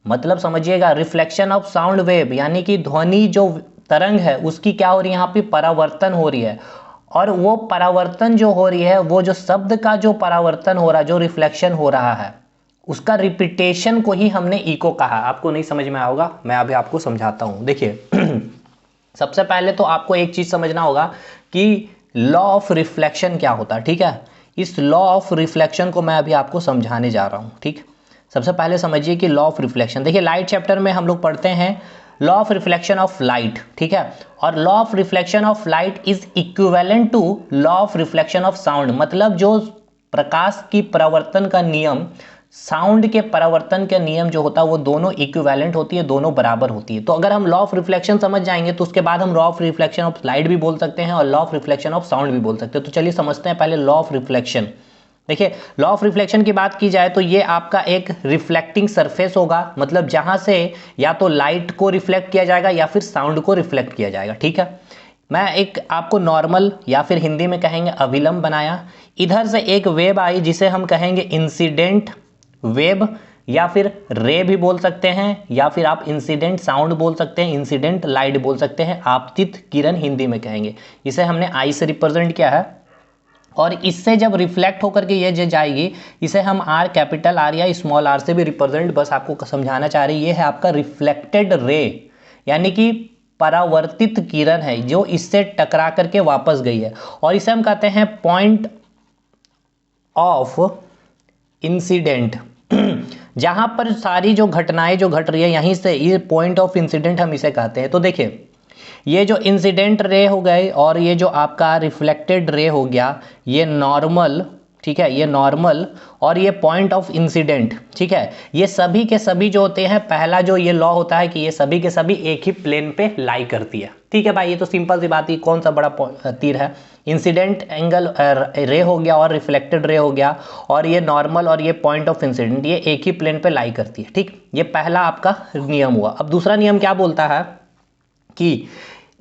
मतलब समझिएगा रिफ्लेक्शन ऑफ साउंड वेव, यानी कि ध्वनि जो तरंग है उसकी क्या हो रही है, यहाँ पे परावर्तन हो रही है। और वो परावर्तन जो हो रही है, वो जो शब्द का जो परावर्तन हो रहा है, जो रिफ्लेक्शन हो रहा है, उसका रिपीटेशन को ही हमने इको कहा। आपको नहीं समझ में आया होगा, मैं अभी आपको समझाता हूं। देखिए सबसे पहले तो आपको एक चीज समझना होगा कि लॉ ऑफ रिफ्लेक्शन क्या होता है। ठीक है, इस लॉ ऑफ रिफ्लेक्शन को मैं अभी आपको समझाने जा रहा हूं। ठीक, सबसे पहले समझिए कि लॉ ऑफ रिफ्लेक्शन, देखिए लाइट चैप्टर में हम लोग पढ़ते हैं law of reflection of light. ठीक है, और law of reflection of light is equivalent to law of reflection of sound, मतलब जो प्रकाश की परावर्तन का नियम, साउंड के परावर्तन के नियम जो होता है वो दोनों इक्विवेलेंट होती है, दोनों बराबर होती है। तो अगर हम लॉ ऑफ रिफ्लेक्शन समझ जाएंगे तो उसके बाद हम law of reflection of light भी बोल सकते हैं और law of reflection of sound भी बोल सकते हैं। तो चलिए समझते हैं पहले लॉ ऑफ रिफ्लेक्शन। देखिए लॉ ऑफ रिफ्लेक्शन की बात की जाए तो ये आपका एक रिफ्लेक्टिंग सरफेस होगा, मतलब जहां से या तो लाइट को रिफ्लेक्ट किया जाएगा या फिर साउंड को रिफ्लेक्ट किया जाएगा। ठीक है, मैं एक आपको नॉर्मल या फिर हिंदी में कहेंगे अविलंब बनाया, इधर से एक वेव आई जिसे हम कहेंगे इंसिडेंट वेब या फिर रे भी बोल सकते हैं, या फिर आप इंसिडेंट साउंड बोल सकते हैं, इंसिडेंट लाइट बोल सकते हैं, आपतित किरण हिंदी में कहेंगे। इसे हमने आई से रिप्रेजेंट किया है और इससे जब रिफ्लेक्ट होकर के ये जाएगी इसे हम आर, कैपिटल आर या स्मॉल आर से भी रिप्रेजेंट, बस आपको समझाना चाह रही ये है आपका रिफ्लेक्टेड रे, यानी कि परावर्तित किरण है जो इससे टकरा करके वापस गई है। और इसे हम कहते हैं पॉइंट ऑफ इंसिडेंट, जहां पर सारी जो घटनाएं जो घट रही है यहीं से, ये पॉइंट ऑफ इंसिडेंट हम इसे कहते हैं। तो देखिए ये जो इंसिडेंट रे हो गए और ये जो आपका रिफ्लेक्टेड रे हो गया, ये नॉर्मल, ठीक है, ये नॉर्मल और ये पॉइंट ऑफ इंसिडेंट, ठीक है, ये सभी के सभी जो होते हैं, पहला जो ये लॉ होता है कि ये सभी के सभी एक ही प्लेन पे लाई करती है। ठीक है भाई, ये तो सिंपल सी बात है, कौन सा बड़ा तीर है। इंसिडेंट एंगल रे हो गया और रिफ्लेक्टेड रे हो गया और ये नॉर्मल और ये पॉइंट ऑफ इंसिडेंट, ये एक ही प्लेन पे लाई करती है। ठीक, ये पहला आपका नियम हुआ। अब दूसरा नियम क्या बोलता है कि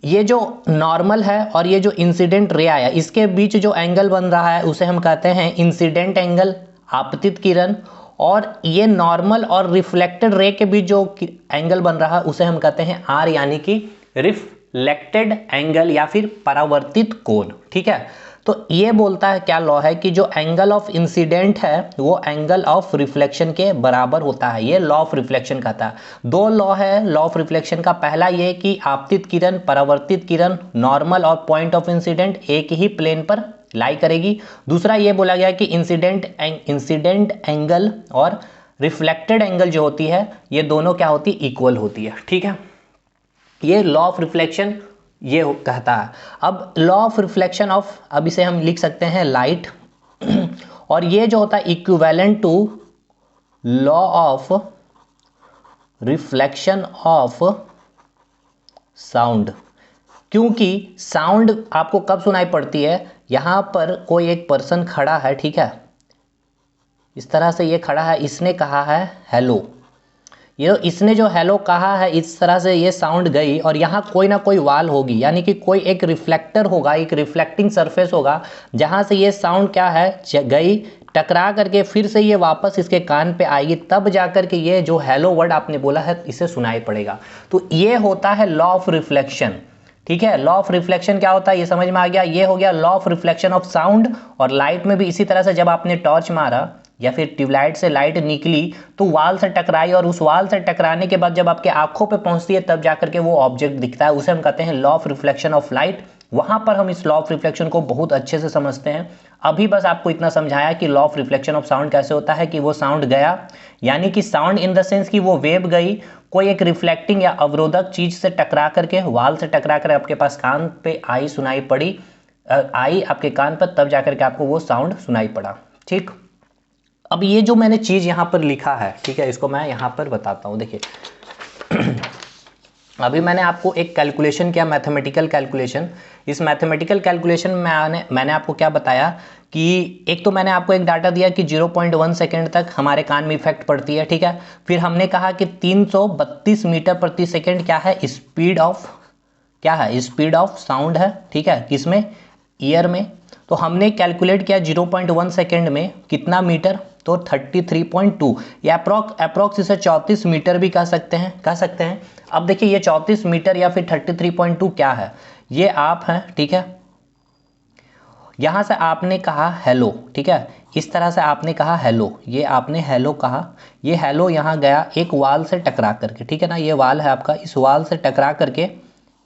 ये जो नॉर्मल है और ये जो इंसिडेंट रे आया, इसके बीच जो एंगल बन रहा है उसे हम कहते हैं इंसिडेंट एंगल, आपतित किरण, और ये नॉर्मल और रिफ्लेक्टेड रे के बीच जो एंगल बन रहा है उसे हम कहते हैं आर, यानी कि रिफ्लेक्टेड एंगल या फिर परावर्तित कोण। ठीक है, तो ये बोलता है, क्या लॉ है कि जो एंगल ऑफ इंसिडेंट है वो एंगल ऑफ रिफ्लेक्शन के बराबर होता है। ये लॉ ऑफ रिफ्लेक्शन कहता है। दो लॉ है लॉ ऑफ रिफ्लेक्शन का। पहला ये कि आपतित किरण, परावर्तित किरण, नॉर्मल और पॉइंट ऑफ इंसिडेंट एक ही प्लेन पर लाई करेगी। दूसरा ये बोला गया कि इंसिडेंट एंगल और रिफ्लेक्टेड एंगल जो होती है ये दोनों क्या होती है, इक्वल होती है। ठीक है, ये लॉ ऑफ रिफ्लेक्शन ये कहता है। अब लॉ ऑफ रिफ्लेक्शन ऑफ, अब इसे हम लिख सकते हैं लाइट, और ये जो होता है equivalent to law of reflection of sound. क्योंकि साउंड आपको कब सुनाई पड़ती है, यहां पर कोई एक पर्सन खड़ा है, ठीक है, इस तरह से ये खड़ा है, इसने कहा है हेलो। ये इसने जो हेलो कहा है इस तरह से ये साउंड गई, और यहाँ कोई ना कोई वाल होगी, यानी कि कोई एक रिफ्लेक्टर होगा, एक रिफ्लेक्टिंग सरफेस होगा, जहाँ से ये साउंड क्या है गई, टकरा करके फिर से ये वापस इसके कान पे आएगी, तब जाकर के ये जो हेलो वर्ड आपने बोला है इसे सुनाई पड़ेगा। तो ये होता है लॉ ऑफ रिफ्लेक्शन। ठीक है, लॉ ऑफ रिफ्लेक्शन क्या होता है ये समझ में आ गया। ये हो गया law of reflection of sound. और लाइट में भी इसी तरह से, जब आपने टॉर्च मारा या फिर ट्यूबलाइट से लाइट निकली तो वाल से टकराई, और उस वाल से टकराने के बाद जब आपके आंखों पे पहुंचती है तब जाकर के वो ऑब्जेक्ट दिखता है, उसे हम कहते हैं law of reflection of light. वहां पर हम इस लॉ ऑफ रिफ्लेक्शन को बहुत अच्छे से समझते हैं। अभी बस आपको इतना समझाया कि law of reflection of sound कैसे होता है, कि वो साउंड गया, यानी कि साउंड इन द सेंस कि वो वेव गई, कोई एक रिफ्लेक्टिंग या अवरोधक चीज से टकरा करके, वाल से टकरा कर आपके पास कान पे आई, सुनाई पड़ी, आई आपके कान पर, तब जाकर के आपको वो साउंड सुनाई पड़ा। ठीक, अब ये जो मैंने चीज यहां पर लिखा है, ठीक है, इसको मैं यहां पर बताता हूं। देखिए अभी मैंने आपको एक कैलकुलेशन किया, मैथमेटिकल कैलकुलेशन। इस मैथमेटिकल कैलकुलेशन में मैंने आपको क्या बताया कि एक तो मैंने आपको एक डाटा दिया कि 0.1 सेकेंड तक हमारे कान में इफेक्ट पड़ती है। ठीक है, फिर हमने कहा कि 332 मीटर प्रति सेकेंड क्या है, स्पीड ऑफ, क्या है, स्पीड ऑफ साउंड है। ठीक है, किसमें, ईयर में। तो हमने कैलकुलेट किया 0.1 सेकेंड में कितना मीटर, तो 33.2, या अप्रॉक्स इसे 34 मीटर भी कह सकते हैं। अब देखिए ये 34 मीटर या फिर 33.2 क्या है, ये आप हैं। ठीक है, यहां से आपने कहा हेलो, ठीक है, इस तरह से आपने कहा हेलो, ये आपने हेलो कहा, ये हेलो यहां गया एक वाल से टकरा करके, ठीक है ना, ये वाल है आपका, इस वाल से टकरा करके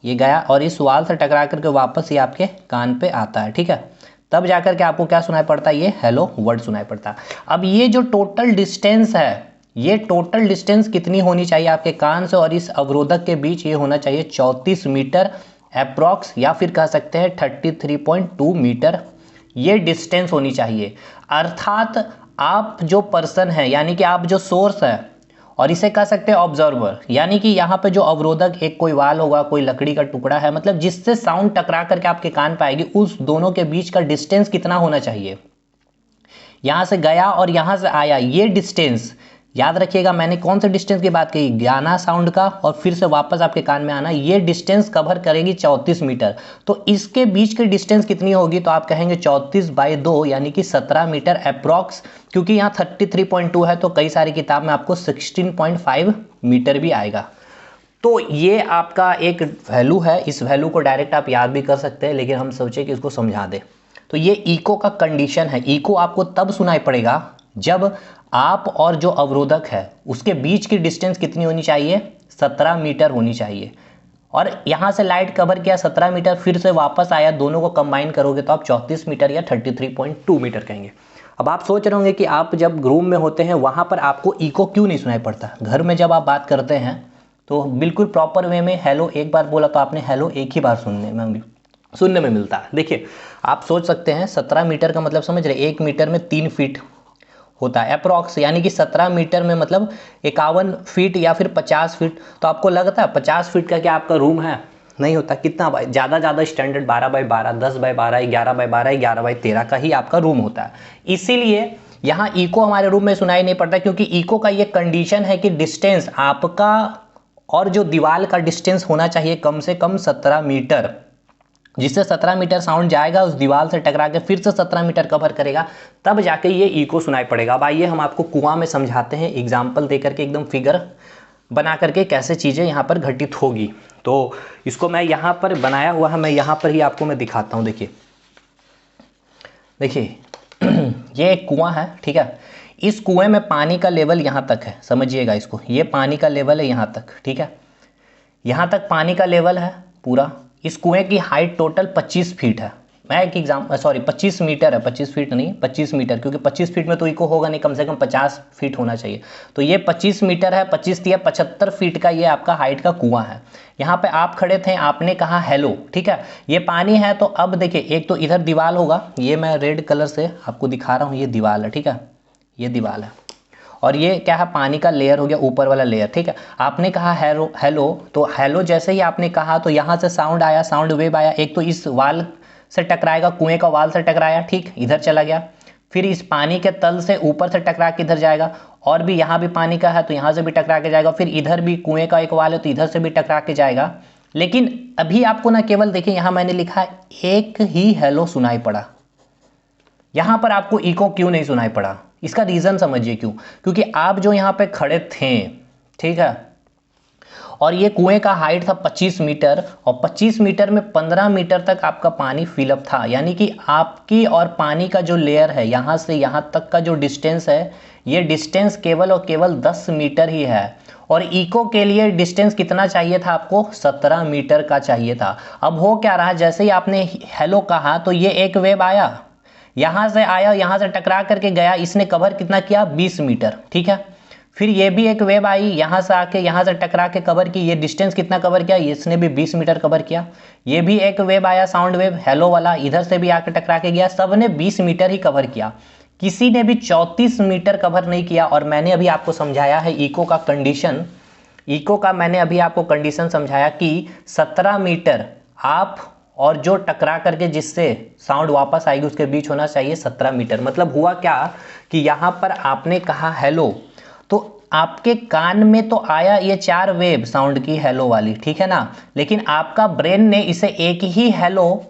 ये गया, और इस वाल से टकरा करके वापस ये आपके कान पे आता है। ठीक है, तब जाकर के आपको क्या सुनाई पड़ता है, ये हेलो वर्ड सुनाई पड़ता है। अब ये जो टोटल डिस्टेंस है, ये टोटल डिस्टेंस कितनी होनी चाहिए आपके कान से और इस अवरोधक के बीच, ये होना चाहिए 34 मीटर अप्रॉक्स, या फिर कह सकते हैं 33.2 मीटर, ये डिस्टेंस होनी चाहिए। अर्थात आप जो पर्सन है, यानी कि आप जो सोर्स है, और इसे कह सकते हैं ऑब्जर्वर, यानी कि यहाँ पे जो अवरोधक, एक कोई वाल होगा, कोई लकड़ी का टुकड़ा है, मतलब जिससे साउंड टकरा करके आपके कान पे आएगी, उस दोनों के बीच का डिस्टेंस कितना होना चाहिए। यहां से गया और यहां से आया, ये डिस्टेंस याद रखिएगा, मैंने कौन से डिस्टेंस की बात कही, गाना साउंड का, और फिर से वापस आपके कान में आना, ये डिस्टेंस कवर करेगी 34 मीटर। तो इसके बीच की डिस्टेंस कितनी होगी, तो आप कहेंगे 34/2, यानी कि 17 मीटर अप्रॉक्स, क्योंकि यहाँ 33.2 है, तो कई सारी किताब में आपको 16.5 मीटर भी आएगा। तो ये आपका एक वैल्यू है, इस वैल्यू को डायरेक्ट आप याद भी कर सकते हैं, लेकिन हम सोचे कि इसको समझा दें। तो ये इको का कंडीशन है। इको आपको तब सुनाई पड़ेगा जब आप और जो अवरोधक है उसके बीच की डिस्टेंस कितनी होनी चाहिए, 17 मीटर होनी चाहिए। और यहाँ से लाइट कवर किया 17 मीटर, फिर से वापस आया, दोनों को कंबाइन करोगे तो आप 34 मीटर या 33.2 मीटर कहेंगे। अब आप सोच रहे होंगे कि आप जब रूम में होते हैं वहाँ पर आपको इको क्यों नहीं सुनाई पड़ता। घर में जब आप बात करते हैं तो बिल्कुल प्रॉपर वे में हेलो एक बार बोला तो आपने हेलो एक ही बार सुनने में मिलता है। देखिए आप सोच सकते हैं 17 मीटर का मतलब समझ रहे, 1 मीटर में 3 फीट होता है अप्रॉक्स, यानी कि 17 मीटर में मतलब 51 फीट या फिर 50 फीट। तो आपको लगता है 50 फीट का क्या आपका रूम है, नहीं होता। कितना ज़्यादा standard 12x12, 10x12, 11x12, 11x13 का ही आपका रूम होता है। इसीलिए यहाँ इको हमारे रूम में सुनाई नहीं पड़ता, क्योंकि इको का ये कंडीशन है कि डिस्टेंस आपका और जो दीवार का डिस्टेंस होना चाहिए कम से कम 17 मीटर। जिससे 17 मीटर साउंड जाएगा उस दीवार से टकरा के फिर से 17 मीटर कवर करेगा, तब जाके ये इको सुनाई पड़ेगा। अब आइए हम आपको कुआं में समझाते हैं एग्जाम्पल दे करके, एकदम फिगर बना करके कैसे चीज़ें यहाँ पर घटित होगी। तो इसको मैं यहाँ पर बनाया हुआ है, मैं यहाँ पर ही आपको मैं दिखाता हूँ। देखिए देखिए ये एक कुआं है, ठीक है। इस कुएं में पानी का लेवल यहाँ तक है, समझिएगा इसको, ये पानी का लेवल है यहाँ तक, ठीक है। यहाँ तक पानी का लेवल है पूरा। इस कुएं की हाइट टोटल 25 फीट है। मैं एक 25 मीटर है, 25 फीट नहीं, 25 मीटर, क्योंकि 25 फीट में तो इको होगा नहीं, कम से कम 50 फीट होना चाहिए। तो ये 25 मीटर है, 25 या 75 फीट का ये आपका हाइट का कुआं है। यहाँ पे आप खड़े थे, आपने कहा हेलो, ठीक है, ये पानी है। तो अब देखिए, एक तो इधर दीवार होगा, ये मैं रेड कलर से आपको दिखा रहा हूँ, ये दीवार है, ठीक है, ये दीवार है। और ये क्या है, पानी का लेयर हो गया, ऊपर वाला लेयर, ठीक है। आपने कहा हेलो हेलो, तो हेलो जैसे ही आपने कहा तो यहाँ से साउंड आया, साउंड वेव आया। एक तो इस वाल से टकराएगा, कुएं का वाल से टकराया, ठीक, इधर चला गया। फिर इस पानी के तल से ऊपर से टकरा के इधर जाएगा, और भी यहाँ भी पानी का है तो यहाँ से भी टकरा के जाएगा। फिर इधर भी कुएं का एक वाल है तो इधर से भी टकरा के जाएगा। लेकिन अभी आपको ना केवल देखिए, यहाँ मैंने लिखा है एक ही हेलो सुनाई पड़ा। यहाँ पर आपको इको क्यों नहीं सुनाई पड़ा, इसका रीज़न समझिए क्यों। क्योंकि आप जो यहाँ पे खड़े थे, ठीक है, और ये कुएं का हाइट था 25 मीटर, और 25 मीटर में 15 मीटर तक आपका पानी फिलअप था। यानी कि आपकी और पानी का जो लेयर है, यहाँ से यहाँ तक का जो डिस्टेंस है, ये डिस्टेंस केवल और केवल 10 मीटर ही है। और इको के लिए डिस्टेंस कितना चाहिए था आपको, 17 मीटर का चाहिए था। अब हो क्या रहा, जैसे ही आपने हेलो कहा तो ये एक वेव आया, यहाँ से आया, यहाँ से टकरा करके गया, इसने कवर कितना किया, 20 मीटर, ठीक है। फिर ये भी एक वेव आई, यहाँ से आके यहाँ से टकरा के कवर की, ये डिस्टेंस कितना कवर किया, इसने भी 20 मीटर कवर किया। ये भी एक वेव आया, साउंड वेव हेलो वाला, इधर से भी आके टकरा के गया, सब ने 20 मीटर ही कवर किया, किसी ने भी 34 मीटर कवर नहीं किया। और मैंने अभी आपको समझाया है इको का कंडीशन, इको का मैंने अभी आपको कंडीशन समझाया कि 17 मीटर आप और जो टकरा करके जिससे साउंड वापस आएगी उसके बीच होना चाहिए 17 मीटर। मतलब हुआ क्या कि यहाँ पर आपने कहा हेलो, तो आपके कान में तो आया ये 4 वेव साउंड की हेलो वाली, ठीक है ना, लेकिन आपका ब्रेन ने इसे एक ही हेलो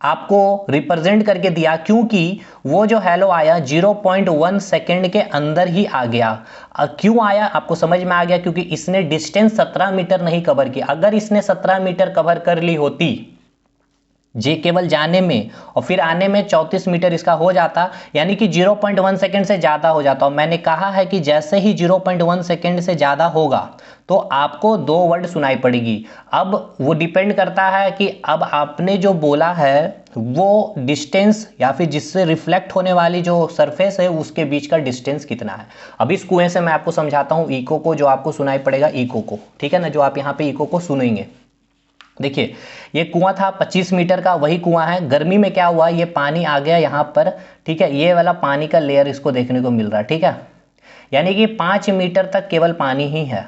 आपको रिप्रेजेंट करके दिया, क्योंकि वो जो हेलो आया 0.1 सेकेंड के अंदर ही आ गया। क्यों आया आपको समझ में आ गया, क्योंकि इसने डिस्टेंस 17 मीटर नहीं कवर किया। अगर इसने 17 मीटर कवर कर ली होती जे केवल जाने में, और फिर आने में 34 मीटर इसका हो जाता, यानी कि 0.1 सेकेंड से ज़्यादा हो जाता। और मैंने कहा है कि जैसे ही 0.1 सेकेंड से ज़्यादा होगा तो आपको 2 वर्ड सुनाई पड़ेगी। अब वो डिपेंड करता है कि अब आपने जो बोला है वो डिस्टेंस या फिर जिससे रिफ्लेक्ट होने वाली जो सरफेस है उसके बीच का डिस्टेंस कितना है। अब इस कुएं से मैं आपको समझाता हूँ इको को, जो आपको सुनाई पड़ेगा इको को, ठीक है ना, जो आप यहाँ पे इको को सुनेंगे। देखिए ये कुआं था 25 मीटर का, वही कुआं है। गर्मी में क्या हुआ, ये पानी आ गया यहाँ पर, ठीक है, ये वाला पानी का लेयर इसको देखने को मिल रहा है, ठीक है, यानी कि 5 मीटर तक केवल पानी ही है।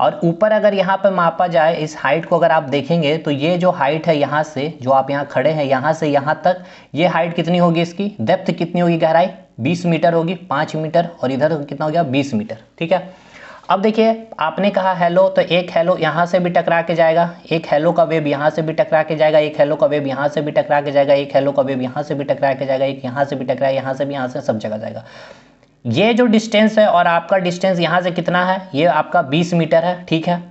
और ऊपर अगर यहाँ पर मापा जाए इस हाइट को अगर आप देखेंगे तो ये जो हाइट है यहाँ से जो आप यहाँ खड़े हैं यहाँ से यहाँ तक, ये हाइट कितनी होगी, इसकी डेप्थ कितनी होगी, गहराई 20 मीटर होगी, 5 मीटर, और इधर कितना हो गया 20 मीटर, ठीक है। अब देखिए आपने कहा हेलो, तो एक हेलो यहाँ से भी टकरा के जाएगा, एक हेलो का वेव यहाँ से भी टकरा के जाएगा, एक हेलो का वेव यहाँ से भी टकरा के जाएगा, एक हेलो का वेव यहाँ से भी टकरा के जाएगा, एक यहाँ से भी टकरा, यहाँ से भी, यहाँ से सब जगह जाएगा। ये जो डिस्टेंस है और आपका डिस्टेंस यहाँ से कितना है, ये आपका 20 मीटर है, ठीक है।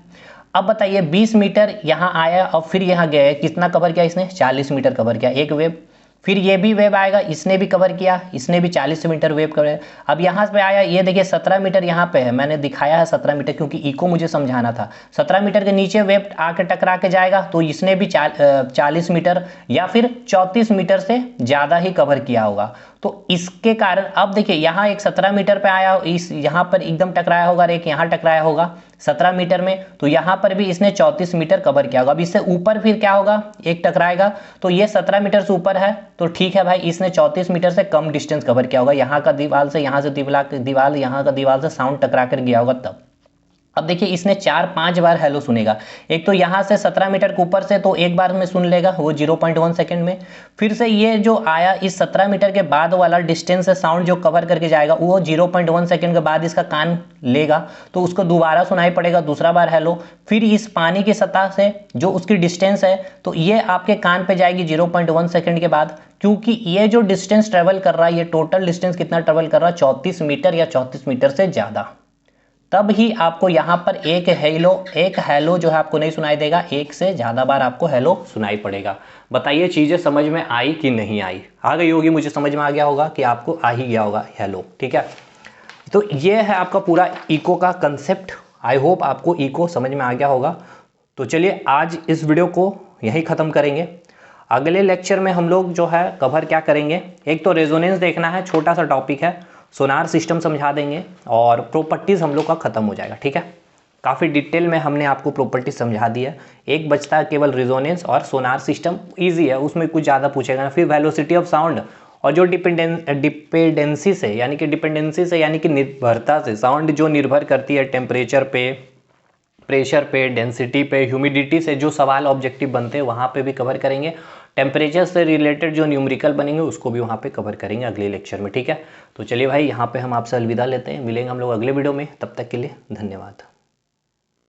अब बताइए 20 मीटर यहाँ आया और फिर यहाँ गया, कितना कवर किया इसने, 40 मीटर कवर किया एक वेव। फिर ये भी वेव आएगा, इसने भी कवर किया, इसने भी 40 मीटर वेव कवर। अब यहाँ पे आया, ये देखिए 17 मीटर यहाँ पे है, मैंने दिखाया है 17 मीटर क्योंकि इको मुझे समझाना था। 17 मीटर के नीचे वेव आके टकरा के जाएगा तो इसने भी 40 मीटर या फिर 34 मीटर से ज़्यादा ही कवर किया होगा। तो इसके कारण अब देखिए यहाँ एक 17 मीटर पे आया, इस यहाँ पर एकदम टकराया होगा और एक यहाँ टकराया होगा 17 मीटर में, तो यहाँ पर भी इसने 34 मीटर कवर किया होगा। अब इससे ऊपर फिर क्या होगा, एक टकराएगा, तो ये 17 मीटर से ऊपर है तो ठीक है भाई, इसने 34 मीटर से कम डिस्टेंस कवर किया होगा। यहाँ का दीवार से, यहाँ से दीवार, यहाँ का दीवार से साउंड टकरा कर गया होगा तब। अब देखिए इसने 4-5 बार हेलो सुनेगा। एक तो यहाँ से 17 मीटर के ऊपर से तो एक बार में सुन लेगा वो 0.1 सेकंड में। फिर से ये जो आया इस 17 मीटर के बाद वाला डिस्टेंस से साउंड जो कवर करके जाएगा वो 0.1 सेकंड के बाद इसका कान लेगा, तो उसको दोबारा सुनाई पड़ेगा दूसरा बार हेलो। फिर इस पानी की सतह से जो उसकी डिस्टेंस है तो ये आपके कान पे जाएगी 0.1 सेकंड के बाद, क्योंकि ये जो डिस्टेंस ट्रेवल कर रहा है, ये टोटल डिस्टेंस कितना ट्रेवल कर रहा है, 34 मीटर या 34 मीटर से ज़्यादा। तब ही आपको यहाँ पर एक हेलो जो है आपको नहीं सुनाई देगा, एक से ज़्यादा बार आपको हेलो सुनाई पड़ेगा। बताइए चीज़ें समझ में आई कि नहीं आई? आ गई होगी, मुझे समझ में आ गया होगा कि आपको आ ही गया होगा हेलो, ठीक है। तो ये है आपका पूरा इको का कंसेप्ट। आई होप आपको इको समझ में आ गया होगा। तो चलिए आज इस वीडियो को यहीं ख़त्म करेंगे। अगले लेक्चर में हम लोग जो है कवर क्या करेंगे, एक तो रेजोनेंस देखना है, छोटा सा टॉपिक है, सोनार सिस्टम समझा देंगे और प्रॉपर्टीज़ हम लोग का ख़त्म हो जाएगा, ठीक है। काफ़ी डिटेल में हमने आपको प्रॉपर्टी समझा दिया। एक बचता है केवल रेजोनेंस और सोनार सिस्टम, इजी है, उसमें कुछ ज़्यादा पूछेगा ना। फिर वेलोसिटी ऑफ साउंड और जो डिपेंडेंसी से यानी कि निर्भरता से, साउंड जो निर्भर करती है टेम्परेचर पे, प्रेशर पे, डेंसिटी पे, ह्यूमिडिटी से जो सवाल ऑब्जेक्टिव बनते हैं वहाँ पे भी कवर करेंगे। टेम्परेचर से रिलेटेड जो न्यूमेरिकल बनेंगे उसको भी वहाँ पे कवर करेंगे अगले लेक्चर में, ठीक है। तो चलिए भाई यहाँ पे हम आपसे अलविदा लेते हैं, मिलेंगे हम लोग अगले वीडियो में, तब तक के लिए धन्यवाद।